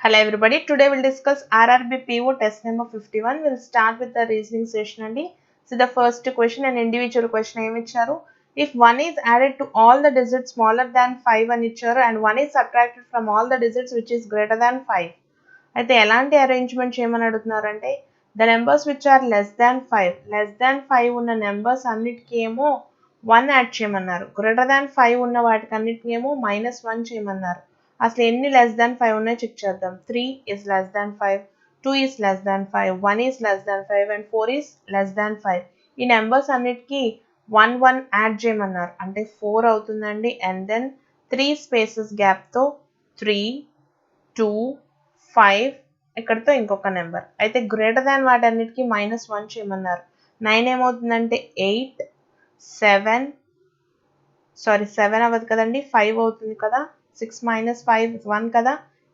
Hello everybody, today we'll discuss RRB PO test number 51. We'll start with the reasoning session and so the first question and individual question ఏమి ఇచ్చారు. If 1 is added to all the digits smaller than 5 అని ఇచ్చారు and 1 is subtracted from all the digits which is greater than 5. అయితే ఎలాంటి arrangement చేయమని అడుగుతున్నారు అంటే the numbers which are less than 5 ఉన్న నెంబర్స్ అన్నిటికీ ఏమో 1 యాడ్ చేయమన్నారు. greater than 5 ఉన్న వాటికి అన్నిటికీ ఏమో -1 చేయమన్నారు. అసలు ఎన్ని less than 5 ఉన్నాయో చెక్ చేద్దాం. 3 is less than 5, 2 is less than 5, 1 is less than 5 and 4 is less than 5. ఈ నెంబర్స్ అన్నిటికీ 1 యాడ్ చేయమన్నారు అంటే 4 అవుతుందండి. అండ్ దెన్ 3 స్పేసెస్ గ్యాప్తో 3, 2, 5 ఇక్కడతో ఇంకొక నెంబర్. అయితే గ్రేటర్ దాన్ వాటన్నిటికీ -1 చేయమన్నారు. 9 ఏమవుతుందంటే 8, 7 అవ్వదు కదండి, 5 అవుతుంది కదా. 6 minus 5 1 కదా,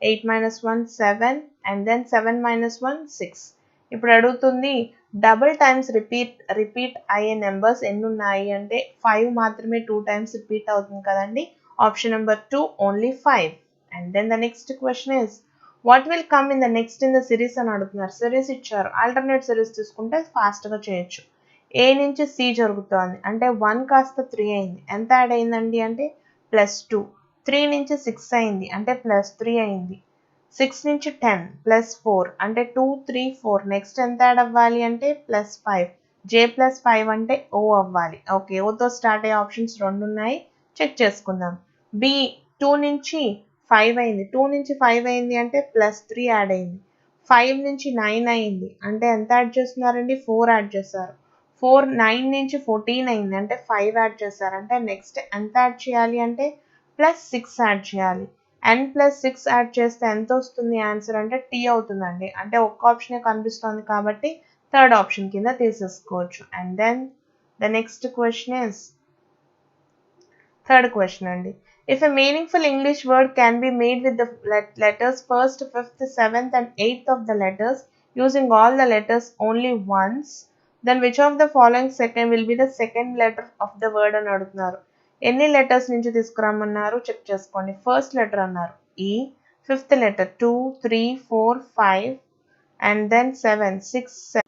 8 minus 1 7 and then 7 minus 1 6. ఇప్పుడు అడుగుతుంది డబుల్ టైమ్స్ రిపీట్ అయ్యే నెంబర్స్ ఎన్ని ఉన్నాయి అంటే 5 మాత్రమే 2 టైమ్స్ రిపీట్ అవుతుంది కదండి. Option number 2 only 5. And then the next question is what will come in the next in the series అని అడుగుతున్నారు. సిరీస్ ఇచ్చారు, ఆల్టర్నేట్ సిరీస్ తీసుకుంటే ఫాస్ట్గా చేయొచ్చు. ఏ నుంచి సి జరుగుతోంది అంటే 1 కాస్త 3 అయింది, ఎంత యాడ్ అయిందండి అంటే +2. 3 నుంచి 6 అయింది అంటే +3 అయింది. 6 నుంచి 10 +4 అంటే 2, 3, 4. నెక్స్ట్ ఎంత యాడ్ అవ్వాలి అంటే +5. J+5 అంటే O అవ్వాలి. ఓకే, ఓతో స్టార్ట్ అయ్యే ఆప్షన్స్ 2 ఉన్నాయి, చెక్ చేసుకుందాం. బి 2 నుంచి 5 అయింది, 2 నుంచి 5 అయింది అంటే +3 యాడ్ అయింది. 5 నుంచి 9 అయింది అంటే ఎంత యాడ్ చేస్తున్నారండి 4 యాడ్ చేశారు. 9 నుంచి 14 అయింది అంటే 5 యాడ్ చేశారు. అంటే నెక్స్ట్ ఎంత యాడ్ చేయాలి అంటే +6 యాడ్ చేయాలి. n+6 యాడ్ చేస్తే ఎంత వస్తుంది ఆన్సర్ అంటే టీ అవుతుందండి. అంటే ఒక్క ఆప్షనే కనిపిస్తుంది కాబట్టి థర్డ్ ఆప్షన్ కింద తీసేసుకోవచ్చు. And then the next question is third question అండి. If a meaningful English word can be made with the letters 1st, 5th, 7th and 8th of the letters using all the letters only once, then which of the following second will be the second letter of the word అని అడుగుతున్నారు. ఎన్ని letters నుంచి తీసుకురమ్మన్నారు check చేసుకోండి. First letter అన్నారు ఈ, fifth letter 2, 3, 4, 5 and then 7, 6, 7.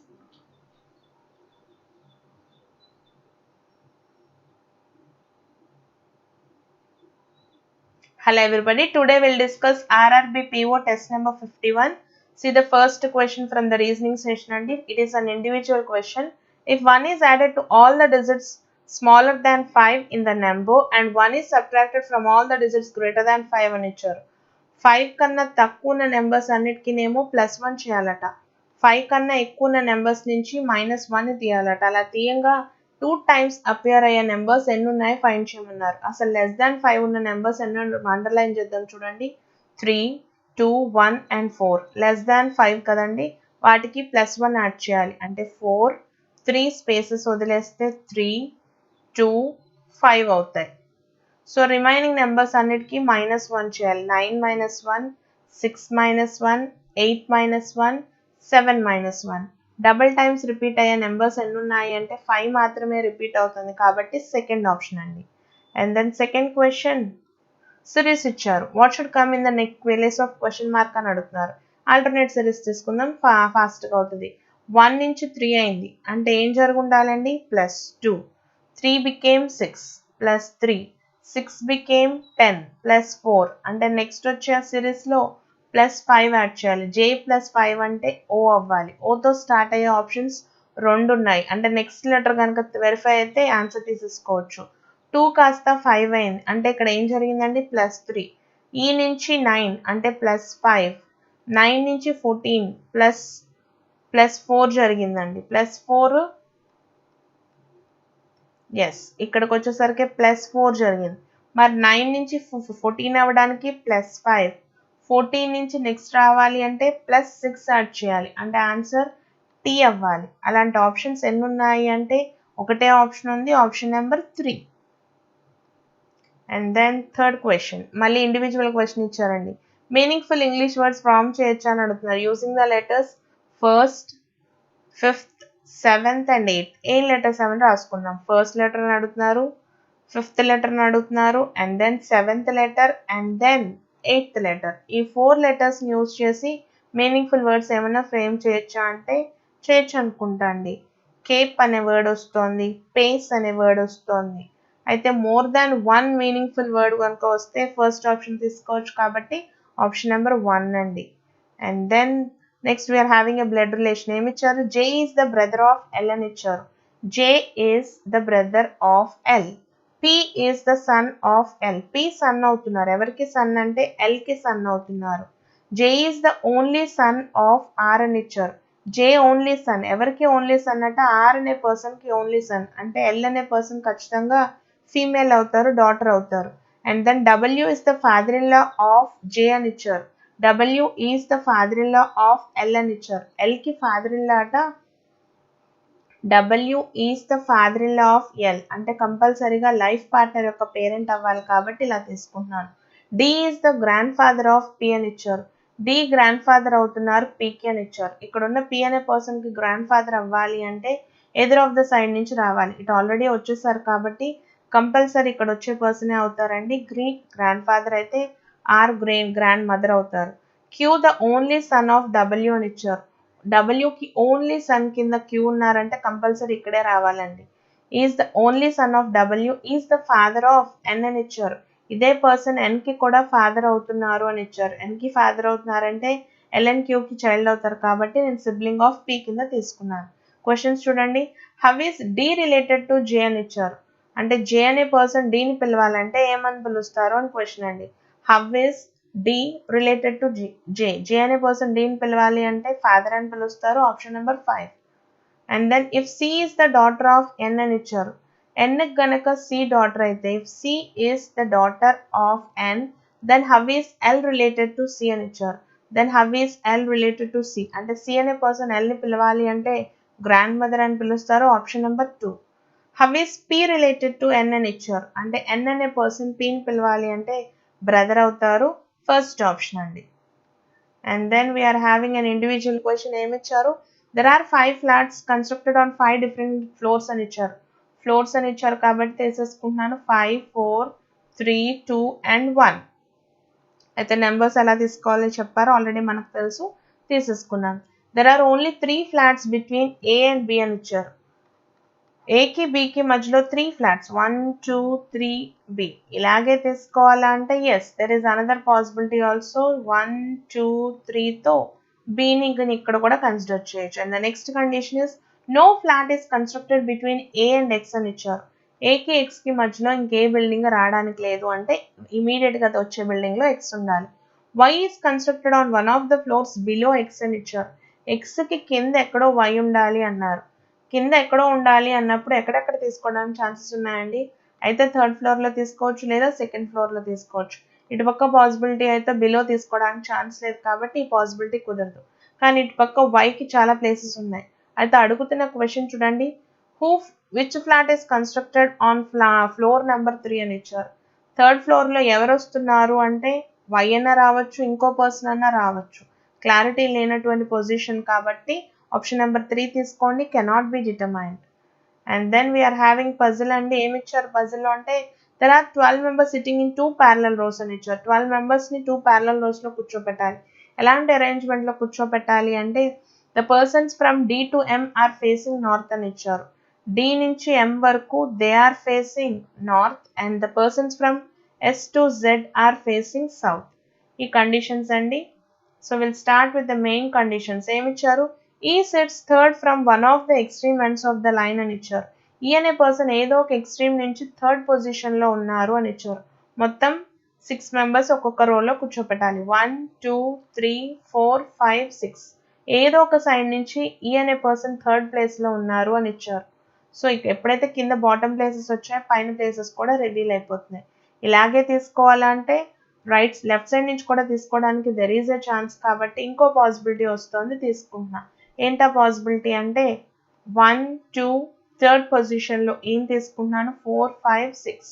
Hello everybody, today we'll discuss RRB PO test number 51. See the first question from the reasoning session and it is an individual question. If 1 is added to all the digits smaller than 5 in the number and 1 is subtracted from all the digits greater than 5 అని ఇచ్చారు. 5 కన్నా తక్కువ ఉన్న numbers అన్నిటికీనేమో +1 చేయాలట. 5 కన్నా ఎక్కువ ఉన్న numbers నుంచి -1 తీయాలట. అలా తీయంగా 2 టైమ్స్ అపియర్ అయ్యే నెంబర్స్ ఎన్ని ఉన్నాయి ఫైండ్ చేయమన్నారు. అసలు less than 5 ఉన్న నెంబర్స్ ఎన్ని అండర్లైన్ చేద్దాం చూడండి. 3, 2, 1 and 4. less than 5 కదండి, వాటికి +1 యాడ్ చేయాలి అంటే 4, 3 స్పేసెస్ వదిలేస్తే 3, 2, 5 అవుతాయి. సో రిమైనింగ్ నెంబర్స్ అన్నిటికీ -1 చేయాలి. 9 - 1, 6 - 1, 8 - 1, 7 - 1. డబుల్ టైమ్స్ రిపీట్ అయ్యే నెంబర్స్ ఎన్ని ఉన్నాయి అంటే 5 మాత్రమే రిపీట్ అవుతుంది కాబట్టి సెకండ్ ఆప్షన్ అండి. And then second question series ఇచ్చారు. What should come in the next place of question mark అని అడుగుతున్నారు. ఆల్టర్నేట్ సిరీస్ తీసుకుందాం, ఫాస్ట్గా అవుతుంది. 1 నుంచి 3 అయింది అంటే ఏం జరుగుండాలండి +2. 3 became 6 +3. 6 became 10 +4 అంటే నెక్స్ట్ వచ్చే సిరీస్లో +5 యాడ్ చేయాలి. J+5 అంటే O అవ్వాలి. ఓతో స్టార్ట్ అయ్యే ఆప్షన్స్ 2 ఉన్నాయి అంటే నెక్స్ట్ లెటర్ కనుక వెరిఫై అయితే ఆన్సర్ తీసేసుకోవచ్చు. 2 కాస్త 5 అయింది అంటే ఇక్కడ ఏం జరిగిందండి +3. ఈ నుంచి 9 అంటే +5. 9 నుంచి 14 +4 జరిగిందండి. +4 ఎస్, ఇక్కడికి వచ్చేసరికి +4 జరిగింది. మరి 9 నుంచి 14 అవ్వడానికి +5. 14 నుంచి నెక్స్ట్ రావాలి అంటే +6 యాడ్ చేయాలి అంటే ఆన్సర్ టీ అవ్వాలి. అలాంటి ఆప్షన్స్ ఎన్ని ఉన్నాయి అంటే ఒకటే ఆప్షన్ ఉంది, option number 3. And then third question మళ్ళీ ఇండివిజువల్ క్వశ్చన్ ఇచ్చారండి. మీనింగ్ఫుల్ ఇంగ్లీష్ వర్డ్స్ ఫామ్ చేయొచ్చు అని అడుగుతున్నారు. Using the letters 1st, 5th, 7th and 8th. ఏం లెటర్స్ అవన్నీ రాసుకుందాం. ఫస్ట్ లెటర్ అని అడుగుతున్నారు, 5th లెటర్ అని అడుగుతున్నారు and then 7th letter and then 8th letter. ఈ 4 లెటర్స్ని యూజ్ చేసి మీనింగ్ఫుల్ వర్డ్స్ ఏమైనా ఫ్రేమ్ చేయొచ్చా అంటే చేయొచ్చు అనుకుంటా అండి. కేప్ అనే వర్డ్ వస్తుంది, పేస్ అనే వర్డ్ వస్తుంది. అయితే మోర్ దాన్ 1 మీనింగ్ఫుల్ వర్డ్ కనుక వస్తే ఫస్ట్ ఆప్షన్ తీసుకోవచ్చు కాబట్టి ఆప్షన్ నెంబర్ 1 అండి. And then next we are having a blood relation. ఏమి ఇచ్చారు? J is the brother of L అని ఇచ్చారు. J is the brother of L. P is the son of L. P son అవుతున్నారు. ఎవరికి son అంటే L కి son అవుతున్నారు. J is the only son of R అని ఇచ్చారు. J only son. ఎవరికి ఓన్లీ సన్ అంటే ఆర్ అనే పర్సన్ కి ఓన్లీ సన్. అంటే ఎల్ అనే పర్సన్ ఖచ్చితంగా ఫీమేల్ అవుతారు, డాటర్ అవుతారు. And then W is the father in law of J అని ఇచ్చారు. W is the father in law of L అని ఇచ్చారు. ఎల్ కి ఫాదర్ ఇన్ లా అట. W is the father in law of L అంటే కంపల్సరీగా life partner యొక్క parent అవ్వాలి కాబట్టి ఇలా తీసుకుంటున్నాను. D is the grandfather of P అని ఇచ్చారు. డి గ్రాండ్ ఫాదర్ అవుతున్నారు పీకి అని ఇచ్చారు. ఇక్కడ ఉన్న పి అనే పర్సన్ కి గ్రాండ్ ఫాదర్ అవ్వాలి అంటే ఎదుర్ ఆఫ్ ద సైడ్ నుంచి రావాలి. ఇటు ఆల్రెడీ వచ్చేసారు కాబట్టి కంపల్సరీ ఇక్కడ వచ్చే పర్సనే అవుతారండి. గ్రీక్ గ్రాండ్ ఫాదర్ అయితే ఆర్ గ్రాండ్ మదర్ అవుతారు. Q the only son of W అని ఇచ్చారు. డబ్ల్యూకి ఓన్లీ సన్ కింద క్యూ ఉన్నారంటే కంపల్సరీ ఇక్కడే రావాలండి. Is the only son of W is the father of N అని ఇచ్చారు. ఇదే పర్సన్ ఎన్ కి కూడా ఫాదర్ అవుతున్నారు అని ఇచ్చారు. ఎన్ కి ఫాదర్ అవుతున్నారంటే ఎల్ఎన్ క్యూకి చైల్డ్ అవుతారు కాబట్టి నేను సిబ్లింగ్ ఆఫ్ పి కింద తీసుకున్నాను. క్వశ్చన్స్ చూడండి. How is D related to J అని ఇచ్చారు. అంటే జే అనే పర్సన్ డీని పిలవాలంటే ఏమని పిలుస్తారు అని క్వశ్చన్ అండి. How is D related to J. J అనే పర్సన్ డీని పిలవాలి అంటే ఫాదర్ అని పిలుస్తారు. Option number 5. And then if C is the daughter of N అని ఇచ్చారు. ఎన్ గనక సి డాటర్ అయితే if C is the daughter of N then how is L related to C అని ఇచ్చారు. Then how is L related to C అంటే C అనే person L ని పిలవాలి అంటే గ్రాండ్ మదర్ అని పిలుస్తారు. Option number 2. How is P related to N అని ఇచ్చారు. అంటే ఎన్ అనే పర్సన్ పిని పిలవాలి అంటే బ్రదర్ అవుతారు. ఫస్ట్ ఆప్షన్ అండి. And then we're having an individual question. ఏమి ఇచ్చారు? There are 5 flats constructed on 5 different floors అని ఇచ్చారు. ఫ్లోర్స్ అని ఇచ్చారు కాబట్టి తీసేసుకుంటున్నాను. 5, 4, 3, 2 and 1. అయితే నెంబర్స్ ఎలా తీసుకోవాలో చెప్పారు ఆల్రెడీ మనకు తెలుసు, తీసేసుకున్నాను. There are only 3 flats between A and B అని ఇచ్చారు. ఏకి బికి మధ్యలో 3 ఫ్లాట్స్ 1, 2, 3 బి. ఇలాగే తీసుకోవాలా అంటే yes there is another possibility also. 1, 2, 3తో బిని ఇక్కడ కూడా కన్సిడర్ చేయొచ్చు. And the next condition is no flat is constructed between A and X అని ఇచ్చారు. ఏకి ఎక్స్కి మధ్యలో ఇంకే బిల్డింగ్ రావడానికి లేదు అంటే ఇమీడియట్గా వచ్చే బిల్డింగ్లో ఎక్స్ ఉండాలి. Y is constructed on one of the floors below X అని ఇచ్చారు. ఎక్స్కి కింద ఎక్కడో వై ఉండాలి అన్నారు. కింద ఎక్కడో ఉండాలి అన్నప్పుడు ఎక్కడెక్కడ తీసుకోవడానికి ఛాన్సెస్ ఉన్నాయండి? అయితే 3rd ఫ్లోర్లో తీసుకోవచ్చు లేదా 2nd ఫ్లోర్లో తీసుకోవచ్చు. ఇటుపక్క పాసిబిలిటీ అయితే బిలో తీసుకోవడానికి ఛాన్స్ లేదు కాబట్టి ఈ పాసిబిలిటీ కుదరదు. కానీ ఇటుపక్క వైకి చాలా ప్లేసెస్ ఉన్నాయి. అయితే అడుగుతున్న క్వశ్చన్ చూడండి. Which flat is constructed on floor number 3 అని ఇచ్చారు. 3rd ఫ్లోర్లో ఎవరు వస్తున్నారు అంటే వై అన్నా రావచ్చు, ఇంకో పర్సన్ అన్నా రావచ్చు. క్లారిటీ లేనటువంటి పొజిషన్ కాబట్టి ఆప్షన్ నెంబర్ 3 తీసుకోండి. Cannot be determined. And then we're having puzzle అండి. ఏమి ఇచ్చారు పజిల్లో అంటే there are 12 members sitting in 2 parallel rows అని ఇచ్చారు. 12 మెంబర్స్ని 2 ప్యారలల్ రోస్లో కూర్చోపెట్టాలి. ఎలాంటి అరేంజ్మెంట్లో కూర్చోపెట్టాలి అంటే the persons from D to M are facing north అని ఇచ్చారు. డి నుంచి ఎం వరకు they are facing north and the persons from S to Z are facing south. ఈ కండిషన్స్ అండి. So will start with the main conditions. ఏమి ఇచ్చారు? E sits third from one of the extreme ends of the line అని ఇచ్చారు. ఈ అనే person ఏదో ఒక ఎక్స్ట్రీమ్ నుంచి 3rd పొజిషన్లో ఉన్నారు అని ఇచ్చారు. మొత్తం 6 మెంబర్స్ ఒక్కొక్క రోలో కూర్చోపెట్టాలి. 1, 2, 3, 4, 5, 6. ఏదో ఒక సైడ్ నుంచి ఈ అనే పర్సన్ 3rd ప్లేస్లో ఉన్నారు అని ఇచ్చారు. సో ఎప్పుడైతే కింద బాటమ్ ప్లేసెస్ వచ్చాయో పైన ప్లేసెస్ కూడా రివీల్ అయిపోతున్నాయి. ఇలాగే తీసుకోవాలంటే లెఫ్ట్ సైడ్ నుంచి కూడా తీసుకోవడానికి దెర్ ఈజ్ ఎ ఛాన్స్ కాబట్టి ఇంకో పాసిబిలిటీ వస్తుంది, తీసుకుంటున్నా. ఏంటా పాసిబిలిటీ అంటే 1, 2, 3rd పొజిషన్లో ఏం తీసుకుంటున్నాను? 4, 5, 6.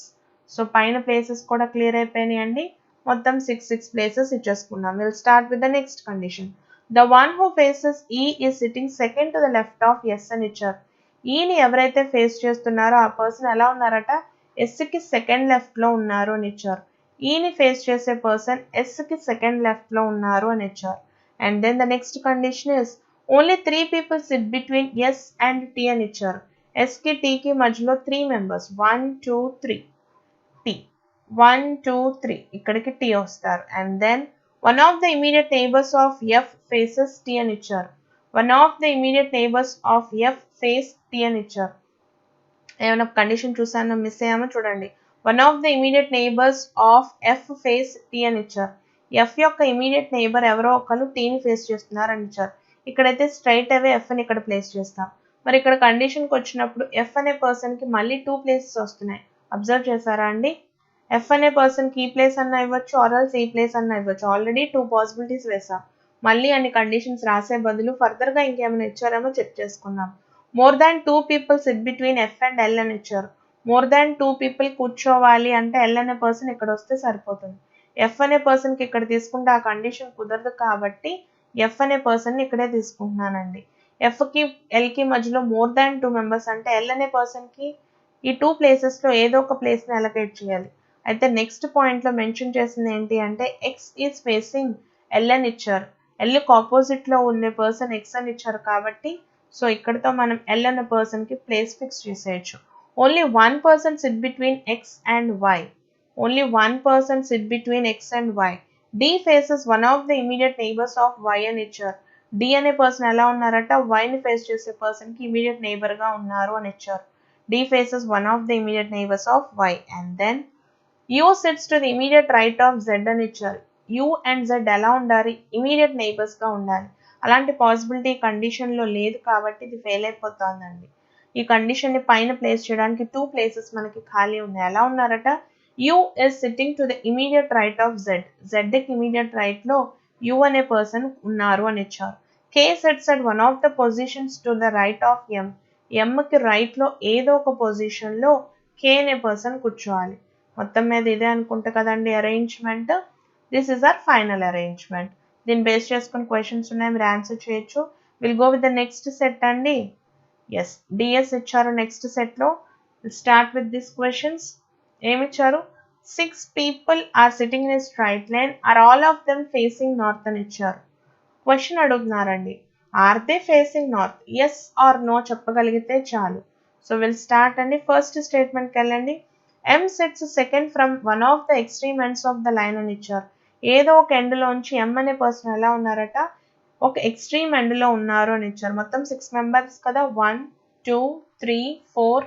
సో పైన ప్లేసెస్ కూడా క్లియర్ అయిపోయినాయి అండి. మొత్తం 6 ప్లేసెస్ ఇచ్చేసుకున్నాం. Will start with the next condition. The one who faces E is sitting second to the left of S అని ఇచ్చారు. ఈని ఎవరైతే ఫేస్ చేస్తున్నారో ఆ పర్సన్ ఎలా ఉన్నారట? ఎస్కి సెకండ్ లెఫ్ట్లో ఉన్నారు అని ఇచ్చారు. ఈని ఫేస్ చేసే పర్సన్ ఎస్కి సెకండ్ లెఫ్ట్లో ఉన్నారు అని ఇచ్చారు. And then the next condition is only 3 people sit between S and T అని ఇచ్చారు. ఎస్కి టీకి మధ్యలో 3 మెంబర్స్ 1 2 3 టీ 1 2 3 ఇక్కడికి టీ వస్తారు. And then one of the immediate neighbours of F faces T అని ఇచ్చారు. One of the immediate neighbours of F face T అని ఇచ్చారు. ఏమైనా కండిషన్ చూసానో మిస్ అయ్యామో చూడండి. One of the immediate neighbours of F face T అని ఇచ్చారు. ఎఫ్ యొక్క ఇమీడియట్ నైబర్ ఎవరో ఒకరు టీని ఫేస్ చేస్తున్నారు అని ఇచ్చారు. ఇక్కడైతే స్ట్రైట్ అవే ఎఫ్ అని ఇక్కడ ప్లేస్ చేస్తాం. మరి ఇక్కడ కండిషన్కి వచ్చినప్పుడు ఎఫ్ అనే పర్సన్కి మళ్ళీ 2 ప్లేసెస్ వస్తున్నాయి. అబ్జర్వ్ చేశారా అండి? ఎఫ్ అనే పర్సన్కి ఈ ప్లేస్ అన్న ఇవ్వచ్చు, ఆర్ఎల్స్ ఈ ప్లేస్ అన్న ఇవ్వచ్చు. ఆల్రెడీ 2 పాసిబిలిటీస్ వేసాం. మళ్ళీ అన్ని కండిషన్స్ రాసే బదులు ఫర్దర్గా ఇంకేమైనా ఇచ్చారేమో చెక్ చేసుకుందాం. More than 2 people sit between F and L అని ఇచ్చారు. మోర్ దాన్ 2 పీపుల్ కూర్చోవాలి అంటే ఎల్ అనే పర్సన్ ఇక్కడ వస్తే సరిపోతుంది. ఎఫ్ అనే పర్సన్కి ఇక్కడ తీసుకుంటే ఆ కండిషన్ కుదరదు కాబట్టి ఎఫ్ అనే పర్సన్ని ఇక్కడే తీసుకుంటున్నానండి. ఎఫ్కి ఎల్కి మధ్యలో మోర్ దాన్ 2 మెంబర్స్ అంటే ఎల్ అనే పర్సన్కి ఈ 2 ప్లేసెస్లో ఏదో ఒక ప్లేస్ని అలొకేట్ చేయాలి. అయితే నెక్స్ట్ పాయింట్లో మెన్షన్ చేసింది ఏంటి అంటే ఎక్స్ ఈజ్ ఫేసింగ్ ఎల్ అని ఇచ్చారు. ఎల్కి ఆపోజిట్లో ఉండే పర్సన్ ఎక్స్ అని ఇచ్చారు కాబట్టి సో ఇక్కడతో మనం ఎల్ అనే పర్సన్కి ప్లేస్ ఫిక్స్ చేసేయచ్చు. Only 1 person sit between X and Y. Only 1 person sit between X and Y. D faces one of the immediate neighbours of Y అని ఇచ్చారు. డి అనే పర్సన్ ఎలా ఉన్నారట వైని ఫేస్ చేసే పర్సన్కి ఇమీడియట్ నైబర్గా ఉన్నారు అని ఇచ్చారు. D faces one of the immediate neighbours of Y. And then U sits to the immediate right of Z అని ఇచ్చారు. యూ అండ్ జెడ్ ఎలా ఉండాలి? ఇమీడియట్ నైబర్స్గా ఉండాలి. అలాంటి పాసిబిలిటీ కండిషన్లో లేదు కాబట్టి ఇది ఫెయిల్ అయిపోతుందండి. ఈ కండిషన్ని పైన ప్లేస్ చేయడానికి 2 ప్లేసెస్ మనకి ఖాళీ ఉన్నాయి. ఎలా ఉన్నారట? U is sitting to the immediate right of Z. జెడ్కి ఇమీడియట్ రైట్లో యూ అనే పర్సన్ ఉన్నారు అని ఇచ్చారు. K sits at one of the positions to the right of M. ఎంకి రైట్లో ఏదో ఒక పొజిషన్లో కే అనే పర్సన్ కూర్చోవాలి. మొత్తం మీద ఇదే అనుకుంటా కదండి arrangement. This is our final arrangement. దీన్ని బేస్ చేసుకుని క్వశ్చన్స్ ఉన్నాయి, మీరు ఆన్సర్ చేయొచ్చు. Will go with the next set అండి. ఎస్, డిఎస్ ఇచ్చారు నెక్స్ట్ సెట్లో. Start with this questions. ఏమిచ్చారు? 6 people are sitting in a straight line. Are all of them facing north అని ఇచ్చారు. క్వశ్చన్ అడుగుతున్నారండి. Are they facing north? Yes or no చెప్పగలిగితే చాలు. So will start అండి. First స్టేట్మెంట్కి వెళ్ళండి. M sits second from one of the extreme ends of the line అని ఇచ్చారు. ఏదో ఒక ఎండ్లోంచి ఎం అనే పర్సన్ ఎలా ఉన్నారట? ఒక ఎక్స్ట్రీమ్ ఎండ్లో ఉన్నారు అని ఇచ్చారు. మొత్తం 6 మెంబర్స్ కదా, 1 2 3 4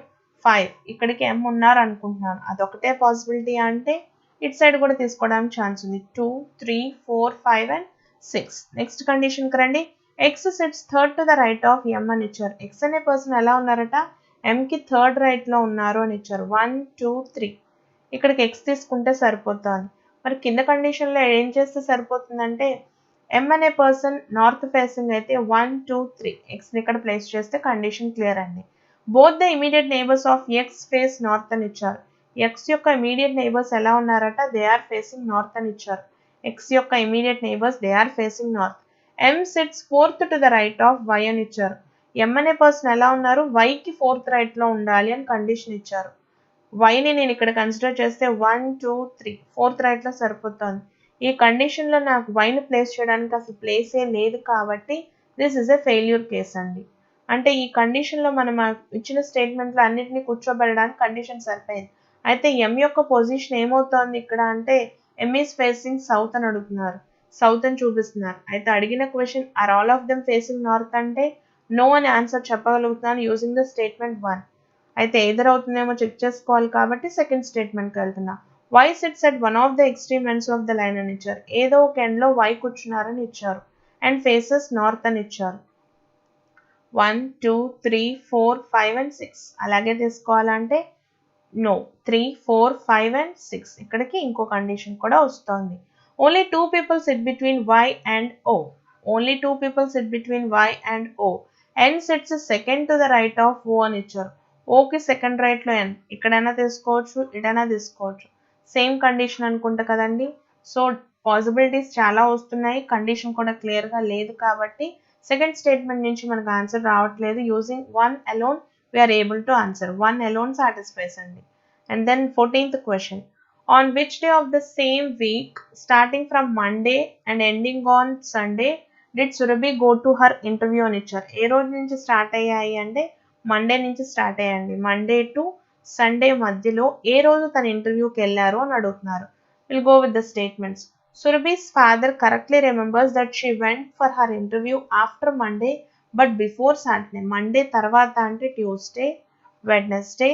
5. ఇక్కడికి ఎం ఉన్నారు అనుకుంటున్నాను. అదొకటే పాసిబిలిటీ అంటే ఇటు సైడ్ కూడా తీసుకోవడానికి ఛాన్స్ ఉంది. 2 3 4 5 అండ్ 6. నెక్స్ట్ కండిషన్కి రండి. X sits third to the right of M అని ఇచ్చారు. ఎక్స్ అనే పర్సన్ ఎలా ఉన్నారట? ఎంకి థర్డ్ రైట్లో ఉన్నారు అని ఇచ్చారు. 1 2 3. ఇక్కడికి ఎక్స్ తీసుకుంటే సరిపోతుంది. మరి కింద కండిషన్లో ఏం చేస్తే సరిపోతుందంటే ఎం అనే పర్సన్ నార్త్ ఫేసింగ్ అయితే 1 2 3 ఎక్స్ని ఇక్కడ ప్లేస్ చేస్తే కండిషన్ క్లియర్ అండి. Both the immediate neighbours of X face north అని ఇచ్చారు. ఎక్స్ యొక్క ఇమీడియట్ నైబర్స్ ఎలా ఉన్నారట? దే ఆర్ ఫేసింగ్ నార్త్ అని ఇచ్చారు. ఎక్స్ యొక్క immediate neighbours they are facing north. M sits fourth to the right of Y అని ఇచ్చారు. ఎం అనే పర్సన్ ఎలా ఉన్నారు? వైకి ఫోర్త్ రైట్లో ఉండాలి అని కండిషన్ ఇచ్చారు. వైని నేను ఇక్కడ కన్సిడర్ చేస్తే 1 2 3 ఫోర్త్ రైట్లో సరిపోతుంది. ఈ కండిషన్లో నాకు వైని ప్లేస్ చేయడానికి అసలు ప్లేసే లేదు కాబట్టి this is a failure case అండి. అంటే ఈ కండిషన్లో మనం ఇచ్చిన స్టేట్మెంట్లో అన్నింటినీ కూర్చోబెట్టడానికి కండిషన్ సరిపోయింది. అయితే ఎం యొక్క పొజిషన్ ఏమవుతోంది ఇక్కడ అంటే ఎం ఈస్ ఫేసింగ్ సౌత్ అని అడుగుతున్నారు. సౌత్ అని చూపిస్తున్నారు. అయితే అడిగిన question are all of them facing north అంటే నో అని ఆన్సర్ చెప్పగలుగుతున్నాను యూజింగ్ ద స్టేట్మెంట్ 1. అయితే ఎదురు అవుతుందేమో చెక్ చేసుకోవాలి కాబట్టి సెకండ్ స్టేట్మెంట్కి వెళ్తున్నా. Y sits at one of the extreme ends of the line అని ఇచ్చారు. ఏదో ఒక ఎండ్లో వై కూర్చున్నారని ఇచ్చారు. అండ్ ఫేసెస్ నార్త్ అని ఇచ్చారు. 1 2 3 4 5 అండ్ 6. అలాగే తీసుకోవాలంటే నో 3 4 5 అండ్ 6. ఇక్కడికి ఇంకో కండిషన్ కూడా వస్తుంది. Only 2 people sit between Y and O. Only 2 people sit between Y and O. N sits second to the right of O అని ఇచ్చారు. ఓకి సెకండ్ రైట్లో ఎన్. ఇక్కడైనా తీసుకోవచ్చు, ఇటైనా తీసుకోవచ్చు. సేమ్ కండిషన్ అనుకుంటా కదండి. సో పాసిబిలిటీస్ చాలా వస్తున్నాయి, కండిషన్ కూడా క్లియర్గా లేదు కాబట్టి సెకండ్ స్టేట్మెంట్ నుంచి మనకు ఆన్సర్ రావట్లేదు. Using 1 alone we are able to answer. 1 alone satisfies అండి. And then 14th question. On which day of the same week, starting from Monday and ending on Sunday, did Surabhi go to her interview అని ఇచ్చారు. ఏ రోజు నుంచి start అయ్యాయి అంటే Monday నుంచి start అయ్యండి. Monday to Sunday మధ్యలో ఏ రోజు తన ఇంటర్వ్యూకి వెళ్ళారు అని అడుగుతున్నారు. Will go with the statements. Surabhi's father correctly remembers that she went for her interview after Monday but before Saturday. Monday తర్వాత అంటే Tuesday, Wednesday,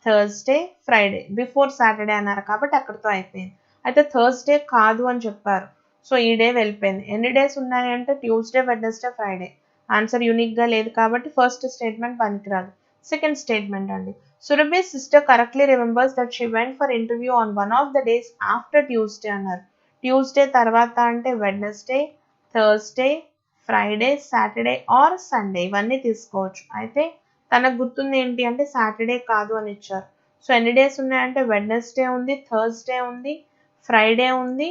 Thursday, Friday, before Saturday అన్నారు కాబట్టి అక్కడితో అయిపోయింది. అయితే థర్స్డే కాదు అని చెప్పారు. సో ఈ డే వెళ్ళిపోయింది. ఎన్ని డేస్ ఉన్నాయి అంటే ట్యూస్డే, వెడ్నెస్డే, ఫ్రైడే. ఆన్సర్ యూనిక్గా లేదు కాబట్టి ఫస్ట్ స్టేట్మెంట్ పనికిరాదు. సెకండ్ స్టేట్మెంట్ అండి. Surabhi's sister correctly remembers that she went for interview on one of the days after Tuesday అన్నారు. ట్యూస్డే తర్వాత అంటే Wednesday, Thursday, Friday, Saturday or Sunday ఇవన్నీ తీసుకోవచ్చు. అయితే తనకు గుర్తుంది ఏంటి అంటే సాటర్డే కాదు అని ఇచ్చారు. సో ఎన్ని డేస్ ఉన్నాయంటే వెడ్నెస్డే ఉంది, థర్స్డే ఉంది, ఫ్రైడే ఉంది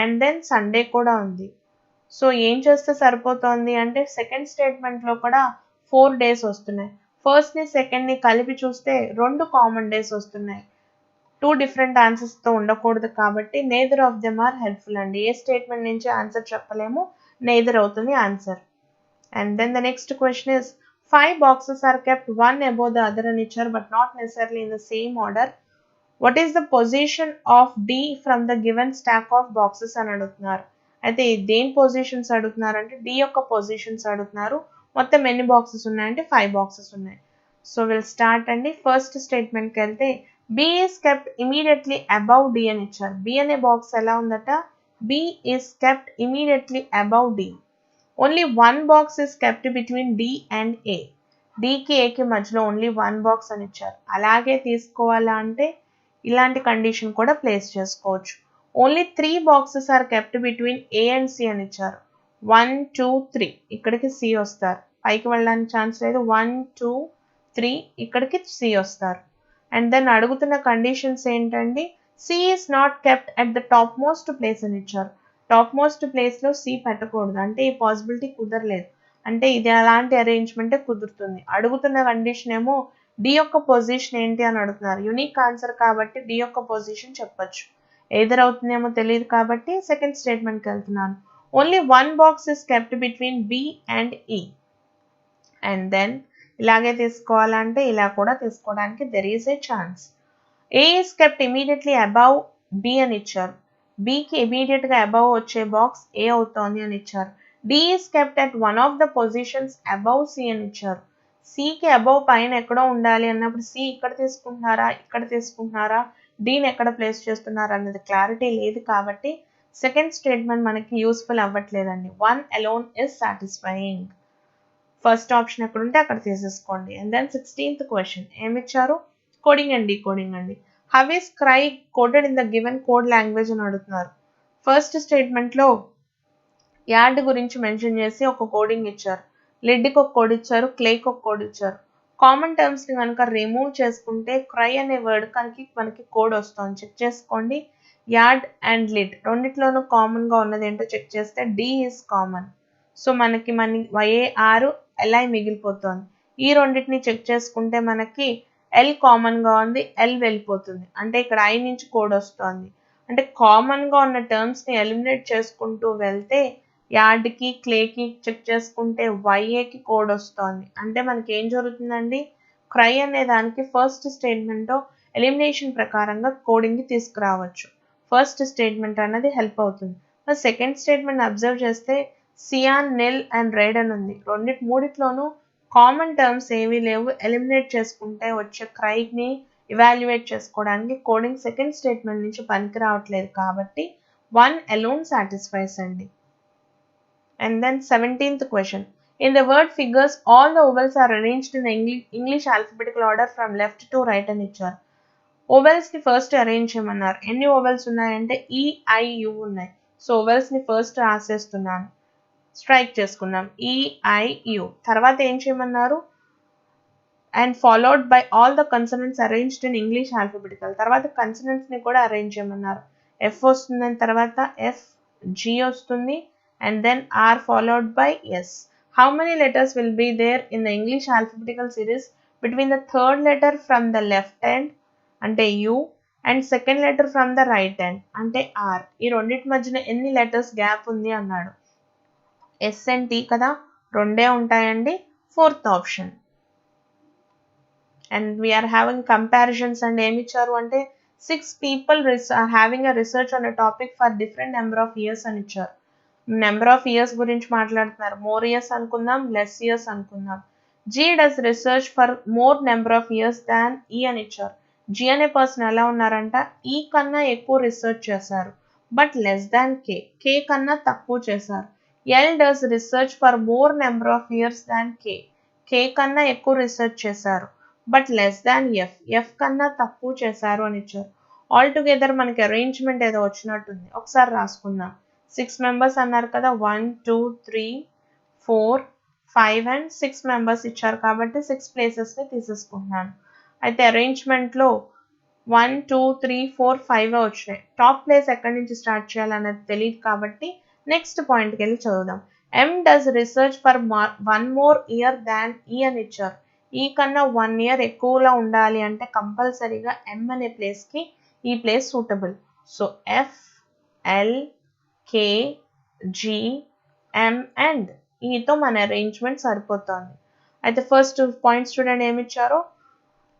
అండ్ దెన్ సండే కూడా ఉంది. సో ఏం చేస్తే సరిపోతుంది అంటే సెకండ్ స్టేట్మెంట్లో కూడా 4 డేస్ వస్తున్నాయి. ఫస్ట్ని సెకండ్ని కలిపి చూస్తే 2 కామన్ డేస్ వస్తున్నాయి. 2 డిఫరెంట్ ఆన్సర్స్తో ఉండకూడదు కాబట్టి neither of them are helpful అండి. ఏ స్టేట్మెంట్ నుంచి ఆన్సర్ చెప్పలేము, నేదర్ అవుతుంది answer. And then the next question is 5 boxes are kept one above the other అని ఇచ్చారు but not necessarily in the same order. What is the position of D from the given stack of boxes అని అడుగుతున్నారు. అయితే దేని positions అడుగుతున్నారు అంటే D యొక్క positions అడుగుతున్నారు. మొత్తం ఎన్ని బాక్సెస్ ఉన్నాయంటే 5 బాక్సెస్ ఉన్నాయి. సో విల్ స్టార్ట్ అండి. ఫస్ట్ స్టేట్మెంట్కి వెళ్తే B is kept immediately above D అని ఇచ్చారు. B అనే బాక్స్ ఎలా ఉందట, B is kept immediately above D. Only one box is kept between D and A. Dకి Aకి మధ్యలో ఓన్లీ 1 బాక్స్ అని ఇచ్చారు. అలాగే తీసుకోవాలా అంటే ఇలాంటి కండిషన్ కూడా ప్లేస్ చేసుకోవచ్చు. Only 3 boxes are kept between A and C అని ఇచ్చారు. 1, 2, 3 ఇక్కడికి C వస్తారు. పైకి వెళ్ళడానికి ఛాన్స్ లేదు. 1, 2, 3 ఇక్కడికి C వస్తారు. అండ్ దెన్ అడుగుతున్న కండిషన్స్ ఏంటండి, C is not kept at the top most place అని ఇచ్చారు. టాప్ మోస్ట్ ప్లేస్లో C పెట్టకూడదు అంటే ఈ పాసిబిలిటీ కుదరలేదు. అంటే ఇది అలాంటి అరేంజ్మెంటే కుదురుతుంది. అడుగుతున్న కండిషన్ ఏమో D యొక్క పొజిషన్ ఏంటి అని అడుగుతున్నారు. యూనిక్ ఆన్సర్ కాబట్టి D యొక్క పొజిషన్ చెప్పొచ్చు. ఎదర్ అవుతుందేమో తెలియదు కాబట్టి సెకండ్ స్టేట్మెంట్కి వెళ్తున్నాను. Only 1 box is kept between B and E. And then ఇలాగే తీసుకోవాలంటే ఇలా కూడా తీసుకోవడానికి there is a chance. A is kept immediately above B అని ఇచ్చారు. Bకి ఇమీడియట్గా అబవ్ వచ్చే బాక్స్ A అవుతోంది అని ఇచ్చారు. D is kept at one of the positions above C అని ఇచ్చారు. Cకి అబవ్ పైన ఎక్కడో ఉండాలి అన్నప్పుడు C ఇక్కడ తీసుకుంటున్నారా, ఇక్కడ తీసుకుంటున్నారా, Dని ఎక్కడ ప్లేస్ చేస్తున్నారు అన్నది క్లారిటీ లేదు కాబట్టి సెకండ్ స్టేట్మెంట్ మనకి యూస్ఫుల్ అవ్వట్లేదండి. 1 alone is satisfying. First option ఎక్కడ ఉంటే అక్కడ తీసేసుకోండి. అండ్ దెన్ 16th క్వశ్చన్ ఏమిచ్చారు, కోడింగ్ అండ్ డీకోడింగ్ అండి. How is cry coded in the given code language అని అడుగుతున్నారు. ఫస్ట్ స్టేట్మెంట్లో యాడ్ గురించి మెన్షన్ చేసి ఒక కోడింగ్ ఇచ్చారు. లిడ్కి ఒక కోడ్ ఇచ్చారు, క్లేకి ఒక కోడ్ ఇచ్చారు. కామన్ టర్మ్స్ని కనుక రిమూవ్ చేసుకుంటే క్రై అనే వర్డ్ మనకి కోడ్ వస్తుంది. చెక్ చేసుకోండి. యాడ్ అండ్ లిడ్ రెండిట్లోనూ కామన్గా ఉన్నది ఏంటో చెక్ చేస్తే D ఈజ్ కామన్. సో మనకి YAR LI మిగిలిపోతుంది. ఈ రెండింటిని చెక్ చేసుకుంటే మనకి L కామన్గా ఉంది, L వెళ్ళిపోతుంది. అంటే ఇక్కడ I నుంచి కోడ్ వస్తుంది. అంటే కామన్గా ఉన్న టర్మ్స్ని ఎలిమినేట్ చేసుకుంటూ వెళ్తే యాడ్కి క్లేకి చెక్ చేసుకుంటే YAకి కోడ్ వస్తుంది. అంటే మనకి ఏం జరుగుతుందండి, క్రై అనే దానికి ఫస్ట్ స్టేట్మెంట్లో ఎలిమినేషన్ ప్రకారంగా కోడింగ్కి తీసుకురావచ్చు. ఫస్ట్ స్టేట్మెంట్ అన్నది హెల్ప్ అవుతుంది. సెకండ్ స్టేట్మెంట్ అబ్జర్వ్ చేస్తే సియాన్, నిల్ అండ్ రెడ్ అని ఉంది. మూడిట్లోనూ కామన్ టర్మ్స్ ఏమీ లేవు. ఎలిమినేట్ చేసుకుంటే వచ్చే క్రైని ఇవాల్యుయేట్ చేసుకోవడానికి కోడింగ్ సెకండ్ స్టేట్మెంట్ నుంచి పనికి రావట్లేదు కాబట్టి 1 alone satisfies అండి. And then 17th question. In the word figures, all the vowels are arranged in the English alphabetical order from left to right అని ఇచ్చారు. ఓవెల్స్ని ఫస్ట్ అరేంజ్ చేయమన్నారు. ఎన్ని ఓవెల్స్ ఉన్నాయంటే EIU ఉన్నాయి. సో ఓవెల్స్ని ఫస్ట్ రాసేస్తున్నాను, స్ట్రైక్ చేసుకున్నాం EIU. తర్వాత ఏం చేయమన్నారు, and followed by all the consonants arranged in English alphabetical. తర్వాత కన్సనెంట్స్ని కూడా అరేంజ్ చేయమన్నారు. F వస్తుంది, తర్వాత FG వస్తుంది and then R followed by S. How many letters will be there in the English alphabetical series between the third letter from the left hand అంటే U and second letter from the right hand అంటే are. ఈ రెండింటి మధ్యన ఎన్ని letters gap ఉంది అన్నాడు. Yes and tea కదా, రెండే ఉంటాయండి. Fourth option. And we're having comparisons and ఏమి ఇచ్చారు అంటే 6 people are having a research on a topic for different number of years అని ఇచ్చారు. నెంబర్ ఆఫ్ ఇయర్స్ గురించి మాట్లాడుతున్నారు. మోర్ ఇయర్స్ అనుకుందాం, లెస్ ఇయర్స్ అనుకుందాం. G does research for more number of years than E అని ఇచ్చారు. జీ అనే person ఎలా ఉన్నారంట, ఈ కన్నా ఎక్కువ రీసెర్చ్ చేశారు but less than K. K కన్నా తక్కువ చేశారు. L does research for more number of years than K. K కన్నా ఎక్కువ రీసెర్చ్ చేశారు but less than F. F కన్నా తక్కువ చేశారు అని ఇచ్చారు. ఆల్ టుగెదర్ మనకి అరేంజ్మెంట్ ఏదో వచ్చినట్టుంది. ఒకసారి రాసుకుందాం. 6 members అన్నారు కదా, 1 2 3 4 5 and 6 members ఇచ్చారు కాబట్టి 6 ప్లేసెస్ని తీసేసుకుంటున్నాను. అయితే అరేంజ్మెంట్లో 1 2 3 4 5 వచ్చినాయి. టాప్ ప్లేస్ ఎక్కడి నుంచి స్టార్ట్ చేయాలనేది తెలియదు కాబట్టి నెక్స్ట్ పాయింట్కి వెళ్ళి చదువుదాం. M does research for 1 more year than E అని ఇచ్చారు. ఈ కన్నా 1 year ఎక్కువలో ఉండాలి అంటే కంపల్సరీగా ఎం అనే ప్లేస్కి ఈ place suitable. So F L K G M and ఈతో మన అరేంజ్మెంట్ సరిపోతుంది. అయితే ఫస్ట్ పాయింట్స్ చూడండి ఏమి ఇచ్చారో.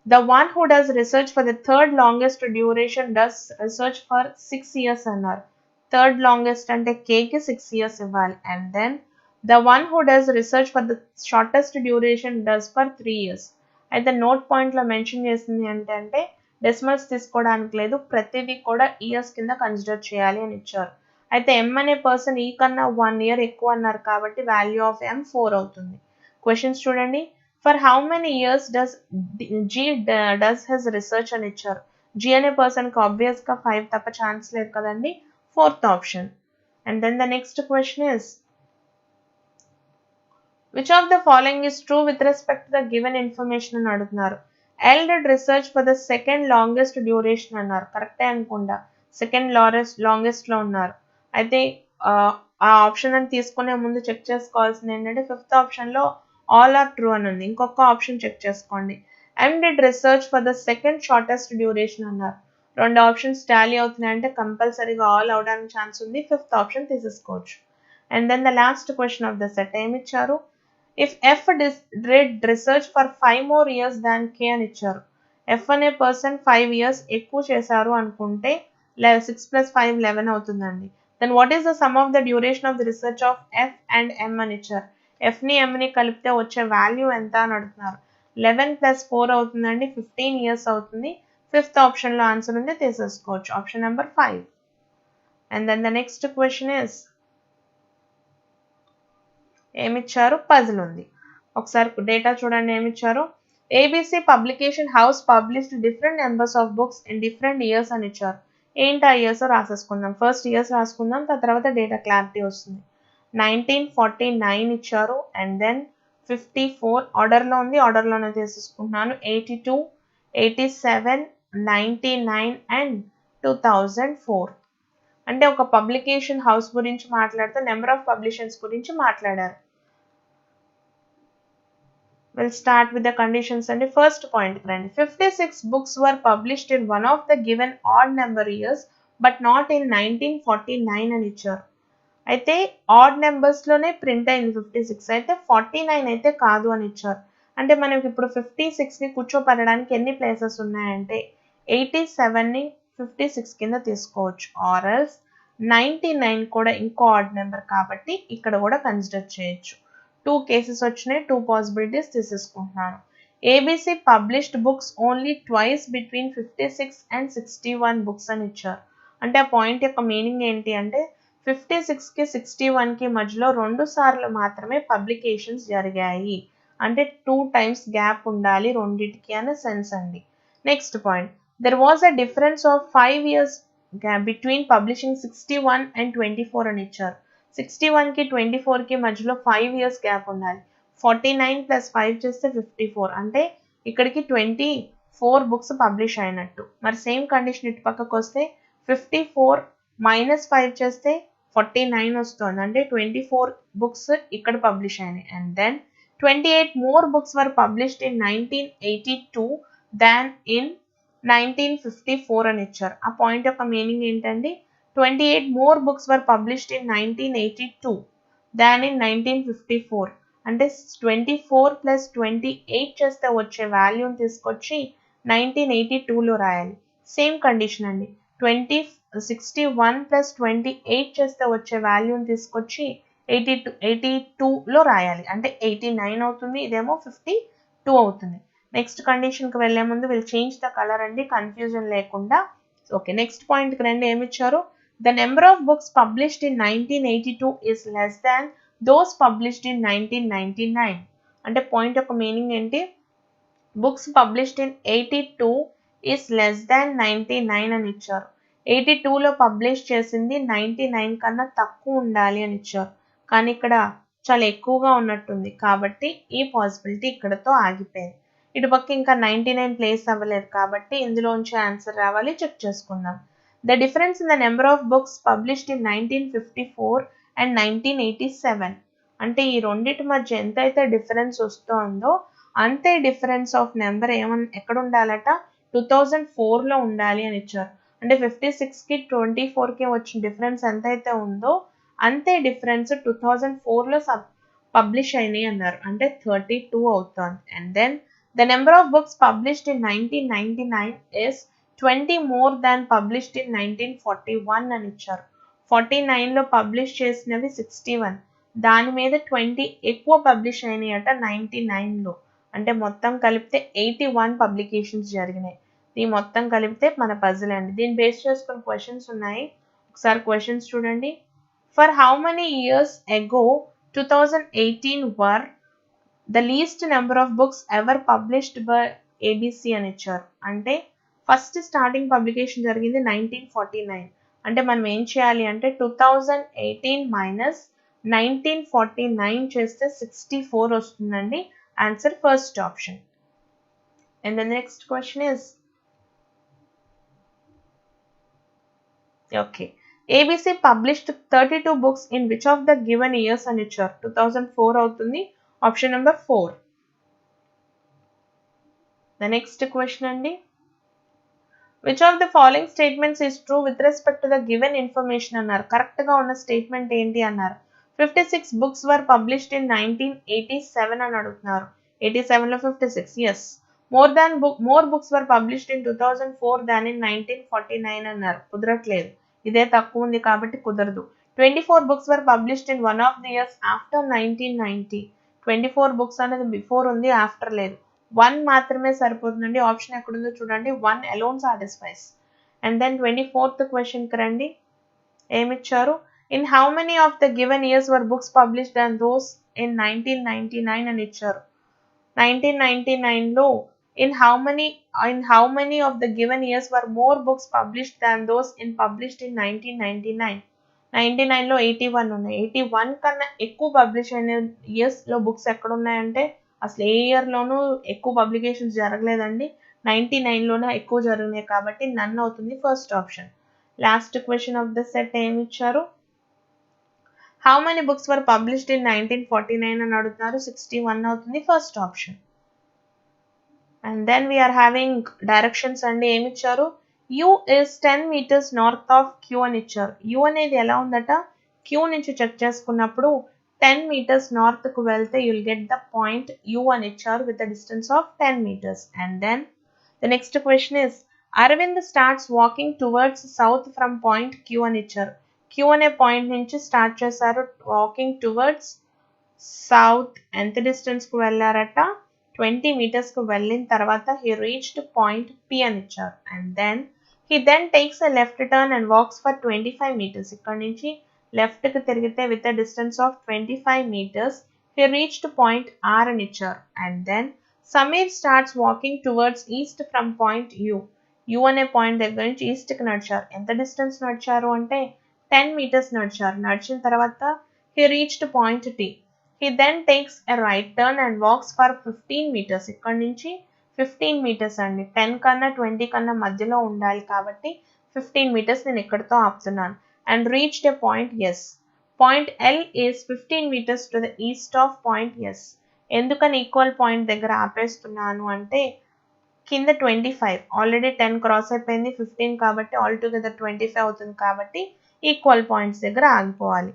The one who does research for the third longest duration does research for 6 years అన్నారు. థర్డ్ లాంగెస్ట్ అంటే కేకి 6 years ఇవ్వాలి. And then the one who does research for the shortest duration does for 3 years. అయితే note పాయింట్లో mention చేసింది అంటే decimals తీసుకోవడానికి లేదు, ప్రతిదీ కూడా ఇయర్స్ కింద కన్సిడర్ చేయాలి అని ఇచ్చారు. అయితే ఎం అనే పర్సన్ ఈ కన్నా 1 year ఎక్కువ అన్నారు కాబట్టి వాల్యూ ఆఫ్ ఎం 4 అవుతుంది. క్వశ్చన్స్ చూడండి. For how many years does G does his research అని ఇచ్చారు. జీ అనే పర్సన్కి ఆబ్వియస్గా 5 తప్ప ఛాన్స్ లేదు కదండి. Fourth option. And then the next question is which of the following is true with respect to the given information అని అడుగుతున్నారు. L did research for the second longest duration అన్నారు. కరెక్టే అనుకుంటా, సెకండ్ లాంగెస్ట్లో ఉన్నారు. అయితే ఆ ఆప్షన్ అని తీసుకునే ముందు చెక్ చేసుకోవాల్సింది ఏంటంటే ఫిఫ్త్ ఆప్షన్లో ఆల్ ఆర్ ట్రూ అని ఉంది. ఇంకొక ఆప్షన్ చెక్ చేసుకోండి. M did research for the second shortest duration అన్నారు. రెండు ఆప్షన్స్ టాలీ అవుతున్నాయంటే కంపల్సరీగా ఆల్ అవడానికి ఛాన్స్ ఉంది. ఫిఫ్త్ ఆప్షన్ తీసేసుకోవచ్చు. And then the last question of the set ఏమి ఇచ్చారు. If F did research for 5 more years than K అని ఇచ్చారు. ఎఫ్ అనే పర్సన్ 5 years ఎక్కువ చేశారు అనుకుంటే 6 + 5 11 అవుతుందండి. Then what is the sum of the duration of the research of F and M అని ఇచ్చారు. ఎఫ్ని ఎంని కలిపితే వచ్చే వాల్యూ ఎంత అని అడుగుతున్నారు. 11 + 4 అవుతుందండి, 15 years అవుతుంది. ఫిఫ్త్ ఆప్షన్లో ఆన్సర్ ఉంది, తీసేసుకోవచ్చు. Option number 5. And then the next question is ఏమిచ్చారు, పజిల్ ఉంది. ఒకసారి డేటా చూడండి ఏమిచ్చారు. ABC publication house published different numbers of books in different years అని ఇచ్చారు. ఏంటి ఆ ఇయర్స్ రాసేసుకుందాం. ఫస్ట్ ఇయర్స్ రాసుకుందాం, తర్వాత డేటా క్లారిటీ వస్తుంది. 1949 ఇచ్చారు. అండ్ దెన్ 54 ఆర్డర్లో ఉంది, ఆర్డర్లోనే తీసేసుకుంటున్నాను. 82, 87, 99 అండ్ 2004. అంటే ఒక పబ్లికేషన్ హౌస్ గురించి మాట్లాడుతూ నెంబర్ ఆఫ్ పబ్లిషన్స్ గురించి మాట్లాడారు. We'll start with the conditions and the first point. 56 books were published in one of the given odd number years but not in 1949 అని ఇచ్చారు. అయితే ఆడ్ నెంబర్స్లోనే ప్రింట్ అయింది 56, అయితే 49 అయితే కాదు అని ఇచ్చారు. అంటే మనకి ఇప్పుడు 56ని కూర్చోపెట్టడానికి ఎన్ని ప్లేసెస్ ఉన్నాయంటే 87ని 56 కింద తీసుకోవచ్చు. ఆర్ఎల్స్ 99 కూడా ఇంకో ఆడ్ నెంబర్ కాబట్టి ఇక్కడ కూడా కన్సిడర్ చేయొచ్చు. 2 కేసెస్ వచ్చినాయి, 2 పాసిబిలిటీస్ తీసేసుకుంటున్నాను. ABC published books only twice between 56 and 61 books అని ఇచ్చారు. అంటే ఆ పాయింట్ యొక్క మీనింగ్ ఏంటి అంటే 56కి 61కి మధ్యలో 2 సార్లు మాత్రమే పబ్లికేషన్స్ జరిగాయి. అంటే 2 times గ్యాప్ ఉండాలి రెండింటికి అనే సెన్స్ అండి. Next point, there was a difference of 5 years between publishing 61 and 24 అని ఇచ్చారు. 61కి 24కి మధ్యలో 5 years గ్యాప్ ఉండాలి. 49 + 5 చేస్తే 54, అంటే ఇక్కడికి 24 బుక్స్ పబ్లిష్ అయినట్టు. మరి సేమ్ కండిషన్ ఇటు పక్కకు వస్తే 54 - 5 చేస్తే 49 వస్తుంది, అంటే 24 బుక్స్ ఇక్కడ పబ్లిష్ అయినాయి. And then 28 more books were published in 1982 than in 1954 అని ఇచ్చారు. ఆ పాయింట్ యొక్క మీనింగ్ ఏంటండి? 28 more books were published in 1982 than in 1954. అంటే 24 ప్లస్ 28 చేస్తే వచ్చే వాల్యూని తీసుకొచ్చి 1982లో రాయాలి. సేమ్ కండిషన్ అండి. 61 ప్లస్ 28 చేస్తే వచ్చే వాల్యూని తీసుకొచ్చి 82లో రాయాలి. అంటే 89 అవుతుంది. ఇదేమో 52 అవుతుంది. నెక్స్ట్ కండిషన్కి వెళ్లే ముందు విల్ చేంజ్ ద కలర్ అండి, కన్ఫ్యూజన్ లేకుండా. ఓకే, నెక్స్ట్ పాయింట్కి రండి. ఏమి ఇచ్చారు? The number of books published in 1982 is less than those published in 1999. అంటే పాయింట్ యొక్క మీనింగ్ ఏంటి? Books published in 82 is less than 99 అని ఇచ్చారు. 82లో పబ్లిష్ చేసింది 99 కన్నా తక్కువ ఉండాలి అని ఇచ్చారు. కానీ ఇక్కడ చాలా ఎక్కువగా ఉన్నట్టుంది కాబట్టి ఈ పాసిబిలిటీ ఇక్కడతో ఆగిపోయింది. ఇటుపక్క ఇంకా 99 ప్లేస్ అవ్వలేదు కాబట్టి ఇందులోంచి ఆన్సర్ రావాలి. చెక్ చేసుకుందాం. The difference in the number of books published in 1954 and 1987. అంటే ఈ రెండింటి మధ్య ఎంతైతే డిఫరెన్స్ వస్తుందో అంతే డిఫరెన్స్ ఆఫ్ నెంబర్ ఎక్కడ ఉండాలట? 2004లో ఉండాలి అని ఇచ్చారు. అంటే 56కి 24కి వచ్చిన డిఫరెన్స్ ఎంతైతే ఉందో అంతే డిఫరెన్స్ 2004లో పబ్లిష్ అయినాయి అన్నారు. అంటే 32 అవుతుంది. And then the number of books published in 1999 is 20 more than published in 1941 అని ఇచ్చారు. 49లో పబ్లిష్ చేసినవి 61, దాని మీద 20 ఎక్కువ పబ్లిష్ అయినాయి అట 99లో. అంటే మొత్తం కలిపితే 81 పబ్లికేషన్స్ జరిగినాయి. ఈ మొత్తం కలిపితే మన పజిల్ అండి. దీన్ని బేస్ చేసుకుని క్వశ్చన్స్ ఉన్నాయి. ఒకసారి క్వశ్చన్స్ చూడండి. For how many years ago 2018 were the least number of books ever published by ABC అని ఇచ్చారు. అంటే ఫస్ట్ స్టార్టింగ్ పబ్లికేషన్ జరిగింది 1949. అంటే మనం ఏం చేయాలి అంటే 2018 మైనస్ 1949 చేస్తే 64 వస్తుందండి. Answer first option. And the next question is, okay, ABC published 32 books in which of the given years అని ఇచ్చారు. 2004 అవుతుంది. Option number 4. The next question అండి, which of the following statements is true with respect to the given information అన్నారు. Correct గా ఉన్న statement ఏంటి అన్నారు. 56 books were published in 1987 అని అడుగుతున్నారు. 87లో 56, yes. More books were published in 2004 than in 1949 అన్నారు. కుదరట్లేదు, ఇదే తక్కువ ఉంది కాబట్టి కుదరదు. 24 books were published in one of the years after 1990. 24 books అనేది బిఫోర్ ఉంది, ఆఫ్టర్ లేదు. 1 మాత్రమే సరిపోతుందండి. ఆప్షన్ ఎక్కడుందో చూడండి. 1 alone satisfies. And then 24th క్వశ్చన్కి రండి. ఏమిచ్చారు? In how many of the given years were books published than those in 1999 అని ఇచ్చారు. 1999లో in how many of the given years were more books published than those published in 1999. 99లో 81 ఉన్నాయి. 81 కన్నా ఎక్కువ publish అయిన ఇయర్స్లో books ఎక్కడ ఉన్నాయంటే అసలు ఏ ఇయర్లోనూ ఎక్కువ పబ్లికేషన్స్ జరగలేదండి. 99లోనే ఎక్కువ జరిగినాయి కాబట్టి నన్ అవుతుంది. First option. Last question of the set ఏమి ఇచ్చారు? How many books were published in 1949 అని అడుగుతున్నారు. 61 అవుతుంది. First option. And then we're having directions అండి. ఏమి ఇచ్చారు? U is 10 meters north of Q అని ఇచ్చారు. U అనేది ఎలా ఉందట? Q నుంచి చెక్ చేసుకున్నప్పుడు 10 meters north కు వెళ్తే you'll get the point U అని ఇచ్చారు with a distance of 10 meters. And then the next question is, Arvind starts walking towards south from point Q అని ఇచ్చారు. Q అనే పాయింట్ నుంచి స్టార్ట్ చేశారు వాకింగ్ టువర్డ్స్ సౌత్. ఎంత డిస్టెన్స్ కు వెళ్ళారట? 20 meters కు వెళ్ళిన తర్వాత he reached point P అని ఇచ్చారు. And then he then takes a left turn and walks for 25 meters. ఇక్కడ నుంచి లెఫ్ట్ కి తిరిగితే with a distance of 25 meters he reached point R అని ఇచ్చారు. And then Samir starts walking towards east from point U. U అనే point దగ్గర నుంచి east కి నడిచారు. ఎంత డిస్టెన్స్ నడిచారు అంటే 10 meters నడిచారు. నడిచిన తర్వాత he reached point T. He then takes a right turn and walks for 15 meters. ఇక్కడ నుంచి 15 meters అండి. 10 కన్నా 20 కన్నా మధ్యలో ఉండాలి కాబట్టి 15 meters నేను ఇక్కడతో ఆపుతున్నాను. And reached a point S. Point L is 15 meters to the east of point S. ఎందుకని ఈక్వల్ పాయింట్ దగ్గర ఆపేస్తున్నాను అంటే కింద 25 ఆల్రెడీ 10 క్రాస్ అయిపోయింది 15 కాబట్టి ఆల్ టుగెదర్ 25 అవుతుంది కాబట్టి ఈక్వల్ పాయింట్స్ దగ్గర ఆగిపోవాలి.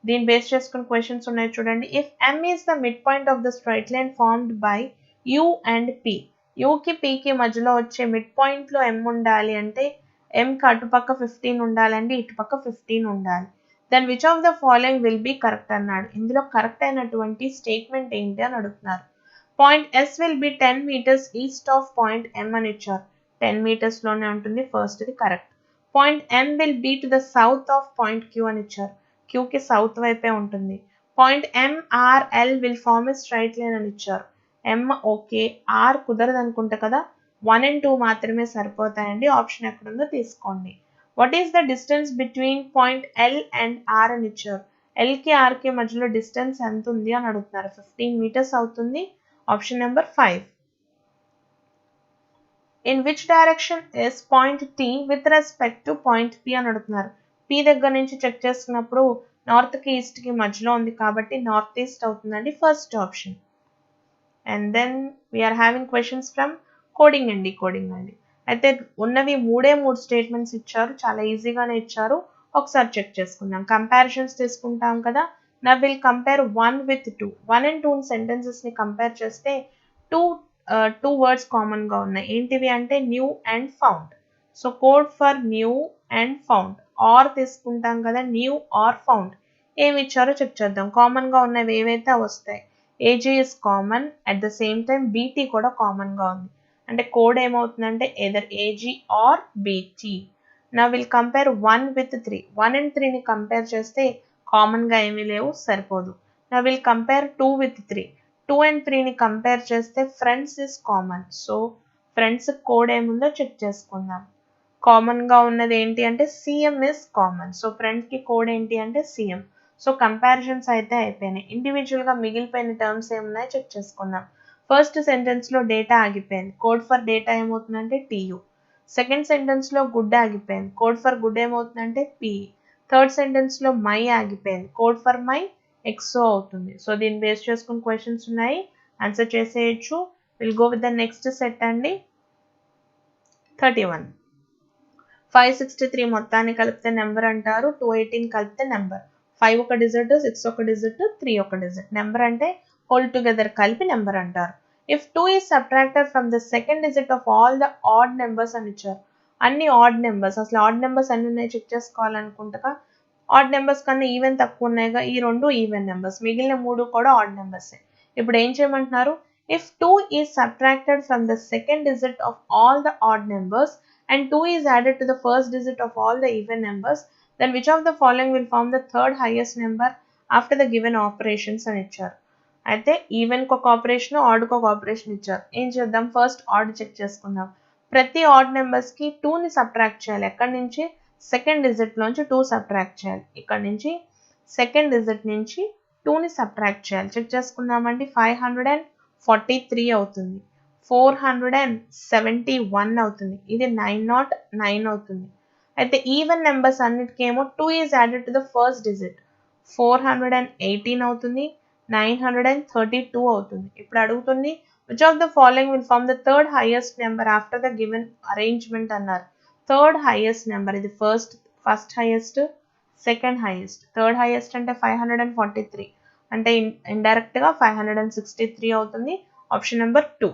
దీన్ని బేస్ చేసుకుని క్వశ్చన్స్ ఉన్నాయి చూడండి. If m is the mid point of the straight line formed by u and p, యూకి పీకి మధ్యలో వచ్చే మిడ్ పాయింట్లో m ఉండాలి అంటే mకి అటుపక్క 15 ఉండాలండి, ఇటుపక్క 15 ఉండాలి. Then which of the following will be correct అన్నాడు. ఇందులో కరెక్ట్ అయినటువంటి స్టేట్మెంట్ ఏంటి అని అడుగుతున్నారు. Point S will be 10 meters east of point M అని ఇచ్చారు. 10 meters లోనే ఉంటుంది, ఫస్ట్ ఇది correct. Point M will be to the south of point Q అని ఇచ్చారు. Q కి సౌత్ వైపే ఉంటుంది. Point MRL will form a straight line అని ఇచ్చారు. M ఓకే, R కుదరదు అనుకుంటా కదా, 1 and 2 మాత్రమే సరిపోతాయండి. ఆప్షన్ ఎక్కడుందో తీసుకోండి. What is the distance between point L and R అని ఇచ్చారు. L కి R కి మధ్యలో డిస్టెన్స్ ఎంత ఉంది అని అడుగుతున్నారు. 15 meters అవుతుంది. Option number 5. In which direction is point T with respect to point P అని అడుగుతున్నారు. P దగ్గర నుంచి చెక్ చేస్తున్నప్పుడు నార్త్ కి ఈస్ట్ కి మధ్యలో ఉంది కాబట్టి నార్త్ ఈస్ట్ అవుతుందండి, first option. And then we're having questions from coding and decoding అండి. అయితే ఉన్నవి 3 స్టేట్మెంట్స్ ఇచ్చారు, చాలా ఈజీగానే ఇచ్చారు. ఒకసారి చెక్ చేసుకుందాం. కంపారిజన్స్ తీసుకుంటాం కదా. Now we'll compare 1 with 2. 1 and 2 sentences ని కంపేర్ చేస్తే two words కామన్ గా ఉన్నాయి. ఏంటివి అంటే new and found. So code for new and found. R తీసుకుంటాం కదా, న్యూ ఆర్ ఫౌండ్. ఏమి ఇచ్చారో చెక్ చేద్దాం. కామన్ గా ఉన్నవి ఏవైతే వస్తాయి. AG is common, at the same time BT కూడా కామన్ గా ఉంది. అంటే కోడ్ ఏమవుతుందంటే either AG or BT. Now we'll compare 1 with 3. 1 and 3 ని కంపేర్ చేస్తే కామన్ గా ఏమీ లేవు, సరిపోదు. Now we'll compare 2 with 3. 2 and 3 ని కంపేర్ చేస్తే friends is common. So friends code ఏముందో చెక్ చేసుకుందాం. కామన్ గా ఉన్నది ఏంటి అంటే CM is common. So friends కి కోడ్ ఏంటి అంటే సిఎం. సో కంపారిజన్స్ అయితే అయిపోయినాయి. ఇండివిజువల్ గా మిగిలిపోయిన టర్మ్స్ ఏమున్నాయో చెక్ చేసుకుందాం. ఫస్ట్ సెంటెన్స్ లో డేటా ఆగిపోయింది. కోడ్ ఫర్ డేటా ఏమవుతుందంటే టీయు. సెకండ్ సెంటెన్స్ లో గుడ్ ఆగిపోయింది. కోడ్ ఫర్ గుడ్ ఏమవుతుందంటే పి. థర్డ్ సెంటెన్స్ లో మై ఆగిపోయింది. కోడ్ ఫర్ మై ఎక్సో అవుతుంది. సో దీన్ని బేస్ చేసుకుని క్వశ్చన్స్ ఉన్నాయి, ఆన్సర్ చేసేయచ్చు. Will go with the next set అండి. 31. 563 మొత్తాన్ని కలిపితే నెంబర్ అంటారు. 218 కలిపితే నెంబర్. 5 ఒక డిజిట్, 6 ఒక డిజిట్, 3 ఒక డిజిట్. నెంబర్ అంటే హోల్ టుగెదర్ కలిపి నెంబర్ అంటారు. If 2 is subtracted from the second digit of all the odd numbers అని ఇచ్చారు. అన్ని ఆడ్ నెంబర్స్, అసలు ఆడ్ నెంబర్స్ అన్ని ఉన్నాయి చెక్ చేసుకోవాలనుకుంటా. ఆడ్ నెంబర్స్ కన్నా ఈవెన్ తక్కువ ఉన్నాయిగా, ఈ 2 ఈవెన్ నెంబర్స్, మిగిలిన 3 కూడా ఆడ్ నెంబర్సే. ఇప్పుడు ఏం చేయమంటున్నారు? If 2 is subtracted from the second digit of all the odd numbers and 2 is added to the first digit of all the even numbers, then which of the following will form the third highest number after the given operations అని ఇచ్చారు. అయితే even కి ఒక operation, add కి ఒక operation ఇచ్చారు. ఏం చేద్దాం? ఫస్ట్ ఆడ్ చెక్ చేసుకుందాం. ప్రతి ఆడ్ నెంబర్స్ కి 2 ని సబ్ట్రాక్ట్ చేయాలి. ఎక్కడి నుంచి? సెకండ్ డిజిట్ నుంచి 2 సబ్ట్రాక్ట్ చేయాలి. ఇక్కడ నుంచి సెకండ్ డిజిట్ నుంచి 2 ని సబ్ట్రాక్ట్ చేయాలి. చెక్ చేసుకుందామండి. 543 అవుతుంది. 471 అవుతుంది. ఇది 909 అవుతుంది. అయితే ఈవెన్ నెంబర్స్ అన్నిటికేమో 2 is added to the first digit. 418 అవుతుంది. 932 అవుతుంది. ఇప్పుడు అడుగుతుంది which of the following will form the third highest number after the given arrangement అన్నారు. థర్డ్ హైయెస్ట్ నెంబర్ ఇది first highest, second highest. Third highest అంటే 543 అంటే indirect గా 563 అవుతుంది. Option number 2.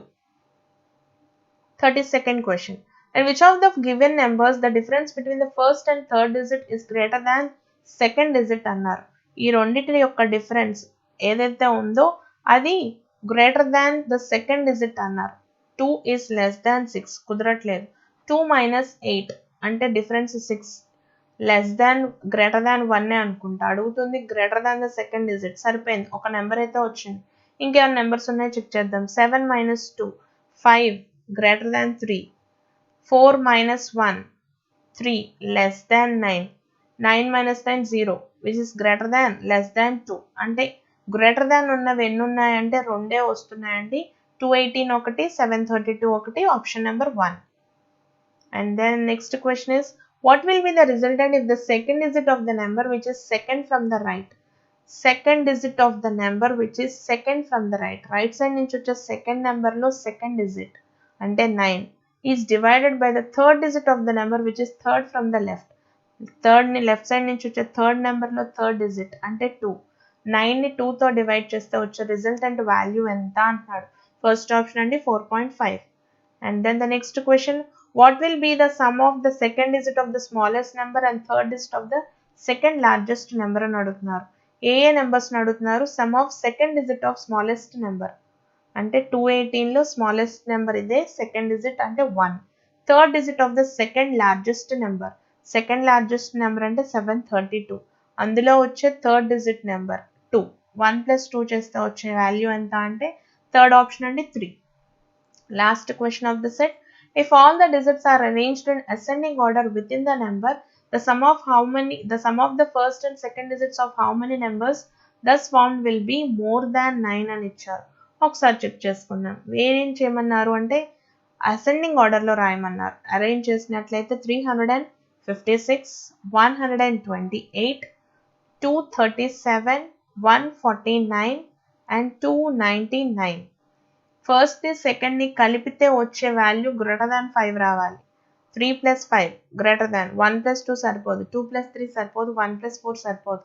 32nd question. And which of the given numbers the difference between the first and third digit is greater than second digit అన్నారు. ఈ రెండింటి యొక్క difference ఏదైతే ఉందో అది greater than the second digit అన్నారు. 2 is less than 6 కుదరట్లేదు. 2 minus 8 అంటే difference 6. Less than greater than 1 అనుకుంటా. అడుగుతుంది greater than the second digit. సరిపోయింది, ఒక నెంబర్ అయితే వచ్చింది. ఇంకేమైనా నెంబర్స్ ఉన్నాయో చెక్ చేద్దాం. 7 minus 2 5 greater than 3. 4 minus 1 3 less than 9. 9 minus 9 0 which is greater than less than 2. అంటే గ్రేటర్ దాన్ ఉన్నవి ఎన్ని ఉన్నాయంటే 2 వస్తున్నాయండి. 218 ఒకటి, 732 ఒకటి. Option number 1. And then next question is what will be the resultant if the second digit of the number which is second from the right. Second digit of the number which is second from the right. Right side నుంచి వచ్చే second number లో second digit అంటే 9. is divided by the third digit of the number which is third from the left. Third ని left side నుంచి వచ్చే third number లో third digit అంటే 2. 9 ని 2 తో డివైడ్ చేస్తే వచ్చే రిజల్టెంట్ వాల్యూ ఎంత అంటున్నాడు. ఫస్ట్ ఆప్షన్ అండి 4.5. And then the next question, what will be the sum of the second digit of the smallest number and third digit of the second largest number అని అడుగుతున్నారు. ఏ numbers ని అడుగుతున్నారు? Sum of second digit of smallest number అంటే 218 లో smallest number ఇదే, second digit అంటే 1. Third digit of the second largest number, second largest number అంటే 732, అందులో వచ్చే థర్డ్ డిజిట్ నెంబర్ 2. 1 + 2 చేస్తే వచ్చే వాల్యూ ఎంత అంటే థర్డ్ ఆప్షన్ అండి 3. Last question of the set, if all the digits are arranged in ascending order within the number, the sum of the first and second digits of how many numbers thus formed will be more than 9 అని ఇచ్చారు. ఒకసారి check చేసుకుందాం. ఏం చేయమన్నారు అంటే ascending ఆర్డర్లో రాయమన్నారు. Arrange చేసినట్లయితే 356, 128, 237, 149 and 299. First the second ని కలిపితే వచ్చే వాల్యూ గ్రేటర్ దాన్ 5 రావాలి. 3 + 5 గ్రేటర్ దాన్, 1 + 2 సరిపోదు, 2 + 3 సరిపోదు, 1 + 4 సరిపోదు,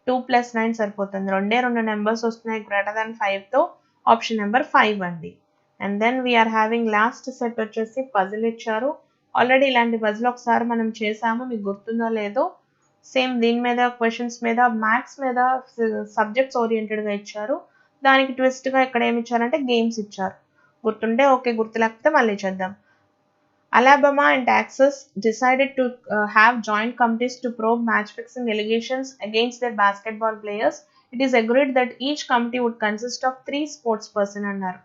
2 + 9 సరిపోతుంది. రెండే రెండు నెంబర్స్ వస్తున్నాయి గ్రేటర్ దాన్ 5తో. ఆప్షన్ నెంబర్ 5 అండి. And then we're having last set వచ్చేసి పజిల్ ఇచ్చారు. ఆల్రెడీ ఇలాంటి పజిల్ ఒకసారి మనం చేసాము, మీకు గుర్తుందో లేదో. సేమ్ దీని మీద క్వశ్చన్స్ మీద మ్యాథ్స్ మీద సబ్జెక్ట్స్ ఓరియంటెడ్గా ఇచ్చారు. దానికి ట్విస్ట్గా ఇక్కడ ఏమి ఇచ్చారంటే గేమ్స్ ఇచ్చారు. గుర్తుంటే ఓకే, గుర్తు లేకపోతే మళ్ళీ చేద్దాం. Alabama and Texas decided to have joint committees to probe match fixing allegations against their basketball players. It is agreed that each committee would consist of 3 sports person అన్నారు.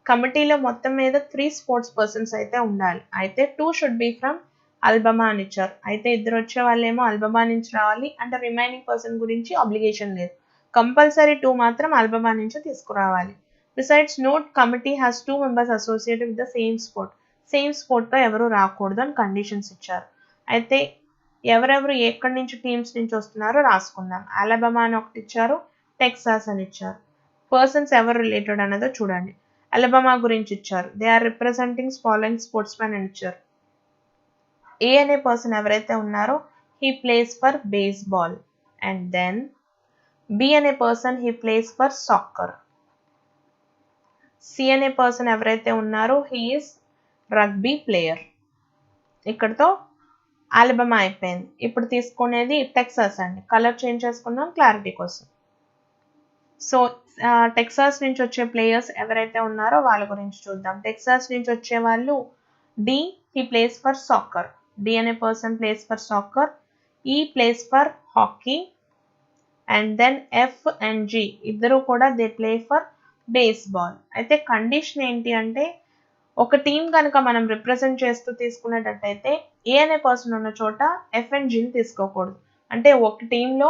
కమిటీలో మొత్తం మీద 3 స్పోర్ట్స్ పర్సన్స్ అయితే ఉండాలి. అయితే 2 షుడ్ బి ఫ్రమ్ అల్బమా అని ఇచ్చారు. అయితే ఇద్దరు వచ్చే వాళ్ళేమో అల్బమా నుంచి రావాలి అంటే రిమైనింగ్ పర్సన్ గురించి అబ్లిగేషన్ లేదు. కంపల్సరీ 2 మాత్రం అల్బమా నుంచి తీసుకురావాలి. Besides note committee has 2 members associated with the same sport. Same స్పోర్ట్తో ఎవరు రాకూడదు అని కండిషన్స్ ఇచ్చారు. అయితే ఎవరెవరు ఎక్కడి నుంచి టీమ్స్ నుంచి వస్తున్నారో రాసుకుందాం. అలబమా అని ఒకటి ఇచ్చారు, టెక్సాస్ అని ఇచ్చారు. పర్సన్స్ ఎవరు రిలేటెడ్ అన్నదో చూడండి. అలబమా గురించి ఇచ్చారు, they are representing following sports man అని ఇచ్చారు. ఏ అనే పర్సన్ ఎవరైతే ఉన్నారో he plays for baseball. And then B అనే person he plays for soccer. C అనే పర్సన్ ఎవరైతే ఉన్నారో హీ ఈస్ రగ్బీ ప్లేయర్. ఇక్కడతో అలబమా అయిపోయింది. ఇప్పుడు తీసుకునేది టెక్సాస్ అండి. కలర్ చేంజ్ చేసుకుందాం క్లారిటీ కోసం. సో టెక్సాస్ నుంచి వచ్చే ప్లేయర్స్ ఎవరైతే ఉన్నారో వాళ్ళ గురించి చూద్దాం. టెక్సాస్ నుంచి వచ్చే వాళ్ళు D, he plays for soccer. D అనే person plays for soccer. E plays for hockey. And then F and G ఇద్దరు కూడా దే ప్లే ఫర్ బేస్బాల్. అయితే కండిషన్ ఏంటి అంటే ఒక టీం కనుక మనం రిప్రజెంట్ చేస్తూ తీసుకునేటట్టయితే ఏ అనే పర్సన్ ఉన్న చోట ఎఫ్ అండ్ జిని తీసుకోకూడదు. అంటే ఒక టీంలో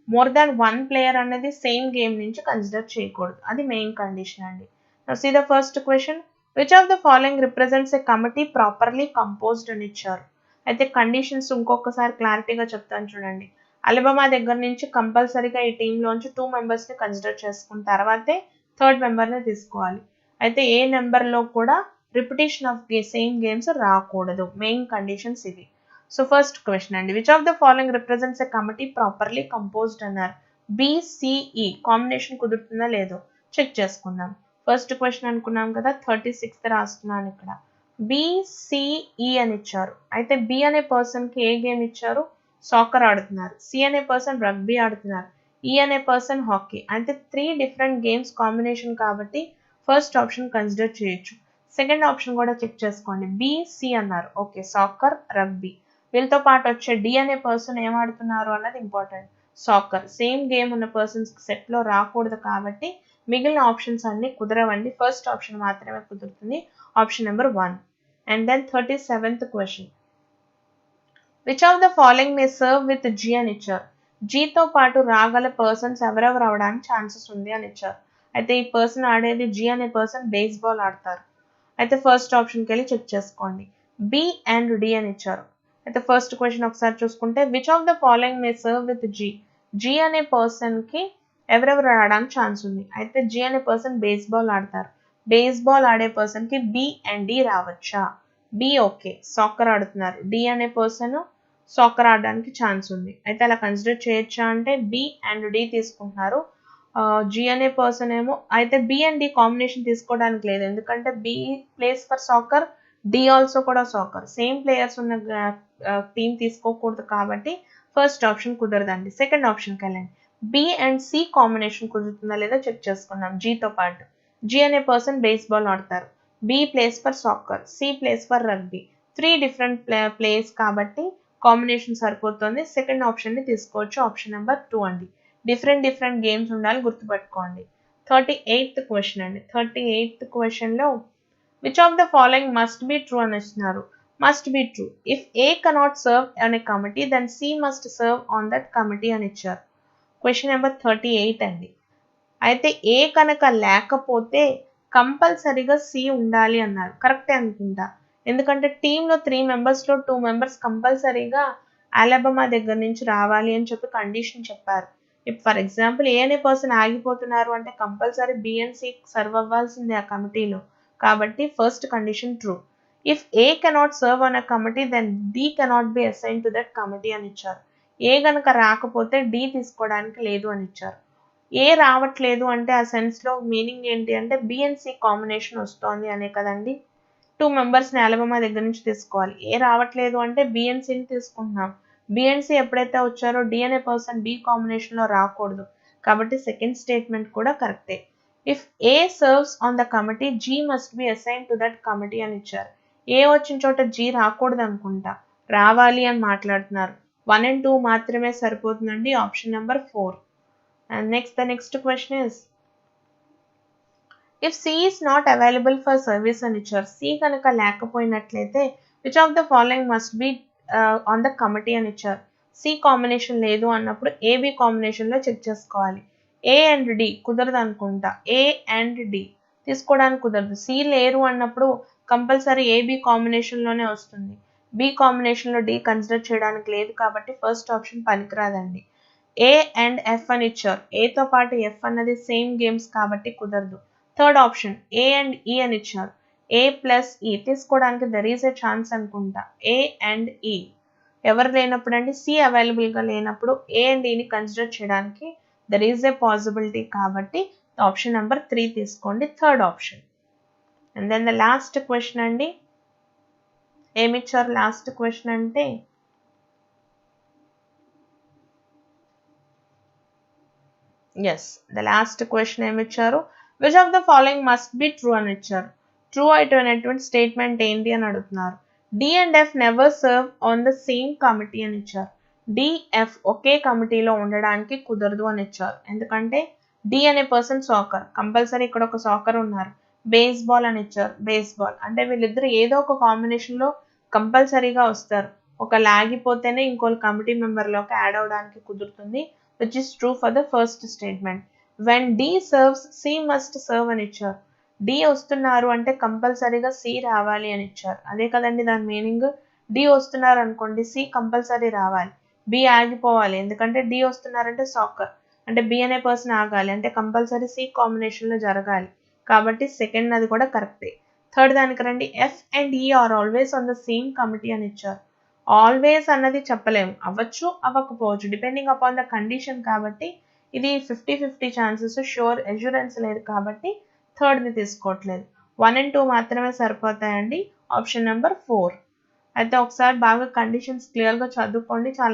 మోర్ దాన్ 1 ప్లేయర్ అనేది సేమ్ గేమ్ నుంచి కన్సిడర్ చేయకూడదు. అది మెయిన్ కండిషన్ అండి. Now see the first question, which of the following represents a committee properly composed అని ఇచ్చారు. అయితే కండిషన్స్ ఇంకొకసారి క్లారిటీగా చెప్తాను చూడండి. అలబమా దగ్గర నుంచి కంపల్సరీగా ఈ టీంలోంచి 2 మెంబర్స్ని కన్సిడర్ చేసుకున్న తర్వాతే థర్డ్ మెంబర్ని తీసుకోవాలి. అయితే ఏ నెంబర్లో కూడా రిపిటేషన్ ఆఫ్ సేమ్ గేమ్స్ రాకూడదు. మెయిన్ కండిషన్స్ ఇవి. సో ఫస్ట్ క్వశ్చన్ అండి, which of the following represents a committee properly composed అన్నారు. బిసిఈ కాంబినేషన్ కుదురుతుందా లేదో చెక్ చేసుకుందాం. ఫస్ట్ క్వశ్చన్ అనుకున్నాం కదా, 36th రాస్తున్నాను ఇక్కడ. బిసిఈ అని ఇచ్చారు. అయితే బి అనే పర్సన్కి ఏ గేమ్ ఇచ్చారు? సాకర్ ఆడుతున్నారు. సి అనే పర్సన్ రగ్బీ ఆడుతున్నారు. ఈ అనే పర్సన్ హాకీ. అంటే 3 డిఫరెంట్ గేమ్స్ కాంబినేషన్ కాబట్టి ఫస్ట్ ఆప్షన్ కన్సిడర్ చేయొచ్చు. సెకండ్ ఆప్షన్ కూడా చెక్ చేసుకోండి. బిసి అన్నారు. Okay, soccer, rugby. వీళ్ళతో పాటు వచ్చే డి అనే పర్సన్ ఏం ఆడుతున్నారు అన్నది ఇంపార్టెంట్. సాకర్. సేమ్ గేమ్ ఉన్న పర్సన్స్ సెట్లో రాకూడదు కాబట్టి మిగిలిన ఆప్షన్స్ అన్ని కుదరవండి. ఫస్ట్ ఆప్షన్ మాత్రమే కుదురుతుంది, option number 1. And then 37th question, which of the following may serve with G అని ఇచ్చారు. జీతో పాటు రాగల పర్సన్స్ ఎవరెవరు అవడానికి ఛాన్సెస్ ఉంది అని ఇచ్చారు. అయితే ఈ పర్సన్ ఆడేది జీ అనే పర్సన్ బేస్బాల్ ఆడతారు. అయితే ఫస్ట్ ఆప్షన్కి వెళ్ళి చెక్ చేసుకోండి. బి అండ్ డి అని ఇచ్చారు. అయితే ఫస్ట్ క్వశ్చన్ ఒకసారి చూసుకుంటే, which of the following may serve with G. G అనే పర్సన్కి ఎవరెవరు ఆడడానికి ఛాన్స్ ఉంది. అయితే జీ అనే పర్సన్ బేస్బాల్ ఆడతారు. బేస్బాల్ ఆడే పర్సన్కి బి అండ్ డి రావచ్చా? బి ఓకే సాకర్ ఆడుతున్నారు, డి అనే పర్సన్ సాకర్ ఆడడానికి ఛాన్స్ ఉంది. అయితే అలా కన్సిడర్ చేయొచ్చా అంటే బి అండ్ డి తీసుకుంటున్నారు. జి అనే పర్సన్ ఏమో అయితే బి అండ్ డి కాంబినేషన్ తీసుకోవడానికి లేదు, ఎందుకంటే B plays for soccer, D also కూడా సాకర్, సేమ్ ప్లేయర్స్ ఉన్న టీం తీసుకోకూడదు కాబట్టి ఫస్ట్ ఆప్షన్ కుదరదండి. సెకండ్ ఆప్షన్కి వెళ్ళండి. బి అండ్ సి కాంబినేషన్ కుదురుతుందా లేదా చెక్ చేసుకుందాం. జితో పాటు జి అనే పర్సన్ బేస్బాల్ ఆడతారు, B plays for soccer, C plays for rugby, 3 different plays కాబట్టి కాంబినేషన్ సరిపోతుంది. సెకండ్ ఆప్షన్ని తీసుకోవచ్చు, ఆప్షన్ నెంబర్ 2 అండి. డిఫరెంట్ గేమ్స్ ఉండాలి, గుర్తుపెట్టుకోండి. 38th క్వశ్చన్ అండి. 38th క్వశ్చన్లో which of the following must be true అని ఇస్తున్నారు. Must be true if A cannot serve on a committee then C must serve on that committee అని ఇచ్చారు. Question number 38 అండి. అయితే ఏ కనుక లేకపోతే కంపల్సరీగా సి ఉండాలి అన్నారు. కరెక్టే అనుకుంటా, ఎందుకంటే టీంలో 3 మెంబర్స్లో 2 మెంబర్స్ కంపల్సరీగా అలబామా దగ్గర నుంచి రావాలి అని చెప్పి కండిషన్ చెప్పారు. ఇప్పుడు ఫర్ ఎగ్జాంపుల్ ఏ అనే పర్సన్ ఆగిపోతున్నారు అంటే compulsory B and C serve అవ్వాల్సిందే ఆ కమిటీలో, కాబట్టి first condition true. If A cannot serve on a committee then D cannot be assign to that committee అని ఇచ్చారు. ఏ గనక రాకపోతే డి తీసుకోవడానికి లేదు అని ఇచ్చారు. ఏ రావట్లేదు అంటే ఆ సెన్స్లో మీనింగ్ ఏంటి అంటే బి అండ్ సి కాంబినేషన్ వస్తోంది అనే కదండి. 2 మెంబర్స్ని అలబామా దగ్గర నుంచి తీసుకోవాలి. ఏ రావట్లేదు అంటే బి అండ్ సిని తీసుకుంటున్నాం. బి అండ్ సి ఎప్పుడైతే వచ్చారో డి అనే పర్సన్ బి కాంబినేషన్లో రాకూడదు, కాబట్టి సెకండ్ స్టేట్మెంట్ కూడా కరెక్టే. If A serves on the committee G must be assign to that committee అని ఇచ్చారు. ఏ వచ్చిన చోట జీ రాకూడదు అనుకుంటా, రావాలి అని మాట్లాడుతున్నారు. 1 and 2 మాత్రమే సరిపోతుందండి, option number 4. And the next question is, if C is not available for service అని ఇచ్చారు. C కనుక లేకపోయినట్లయితే which of the following must be on the committee అని ఇచ్చారు. C కాంబినేషన్ లేదు అన్నప్పుడు AB కాంబినేషన్లో చెక్ చేసుకోవాలి. A and D కుదరదు అనుకుంటా, A and D తీసుకోవడానికి కుదరదు. C లేరు అన్నప్పుడు కంపల్సరీ AB కాంబినేషన్లోనే వస్తుంది. B కాంబినేషన్లో D కన్సిడర్ చేయడానికి లేదు కాబట్టి ఫస్ట్ ఆప్షన్ పనికిరాదండి. ఏ అండ్ ఎఫ్ అని ఇచ్చారు. ఏతో పాటు ఎఫ్ అన్నది సేమ్ గేమ్స్ కాబట్టి కుదరదు. థర్డ్ ఆప్షన్ ఏ అండ్ ఈ అని ఇచ్చారు. ఏ ప్లస్ ఈ తీసుకోవడానికి దర్ ఈజ్ ఏ ఛాన్స్ అనుకుంటా. ఏ అండ్ ఈ ఎవరు లేనప్పుడు అండి, సి అవైలబుల్గా లేనప్పుడు ఏ అండ్ ఈని కన్సిడర్ చేయడానికి దర్ ఈజ్ ఏ పాసిబిలిటీ కాబట్టి ఆప్షన్ నెంబర్ 3 తీసుకోండి, third option. And then the last question అండి. ఏమిచ్చారు లాస్ట్ క్వశ్చన్ అంటే ద లాస్ట్ క్వశ్చన్ ఏమిచ్చారు, which of the following must be true అని ఇచ్చారు. ట్రూ అయినటువంటి స్టేట్మెంట్ ఏంటి అని అడుగుతున్నారు. D and F never serve on the same committee అని ఇచ్చారు. డిఎఫ్ ఒకే కమిటీలో ఉండడానికి కుదరదు అని ఇచ్చారు, ఎందుకంటే డి అనే పర్సన్ సాకర్, కంపల్సరీ ఇక్కడ ఒక సాకర్ ఉన్నారు. బేస్బాల్ అని ఇచ్చారు. బేస్బాల్ అంటే వీళ్ళిద్దరు ఏదో ఒక కాంబినేషన్లో కంపల్సరీగా వస్తారు. ఒక లాగిపోతేనే ఇంకో కమిటీ మెంబర్లోకి యాడ్ అవడానికి కుదురుతుంది, which is true for the first statement. When D serves, C must serve అని ఇచ్చారు. D వస్తున్నారు అంటే కంపల్సరీగా C రావాలి అని ఇచ్చారు. అదే కదండి దాని మీనింగ్. D వస్తున్నారు అనుకోండి, C కంపల్సరీ రావాలి, B ఆగిపోవాలి, ఎందుకంటే D వస్తున్నారంటే సాకర్ అంటే B అనే పర్సన్ ఆగాలి, అంటే కంపల్సరీ C కాంబినేషన్లో జరగాలి, కాబట్టి సెకండ్ అది కూడా కరెక్టే. థర్డ్ దానికి రండి. F and E are always on the same committee అని ఇచ్చారు. ఆల్వేస్ అన్నది చెప్పలేము, అవ్వచ్చు అవ్వకపోవచ్చు, డిపెండింగ్ అపాన్ ద కండిషన్, కాబట్టి ఇది 50-50 ఛాన్సెస్, షూర్ అష్యూరెన్స్ లేదు కాబట్టి థర్డ్ని తీసుకోవట్లేదు. 1 and 2 మాత్రమే సరిపోతాయండి, ఆప్షన్ నెంబర్ 4. అయితే ఒకసారి బాగా కండిషన్స్ క్లియర్గా చదువుకోండి, చాలా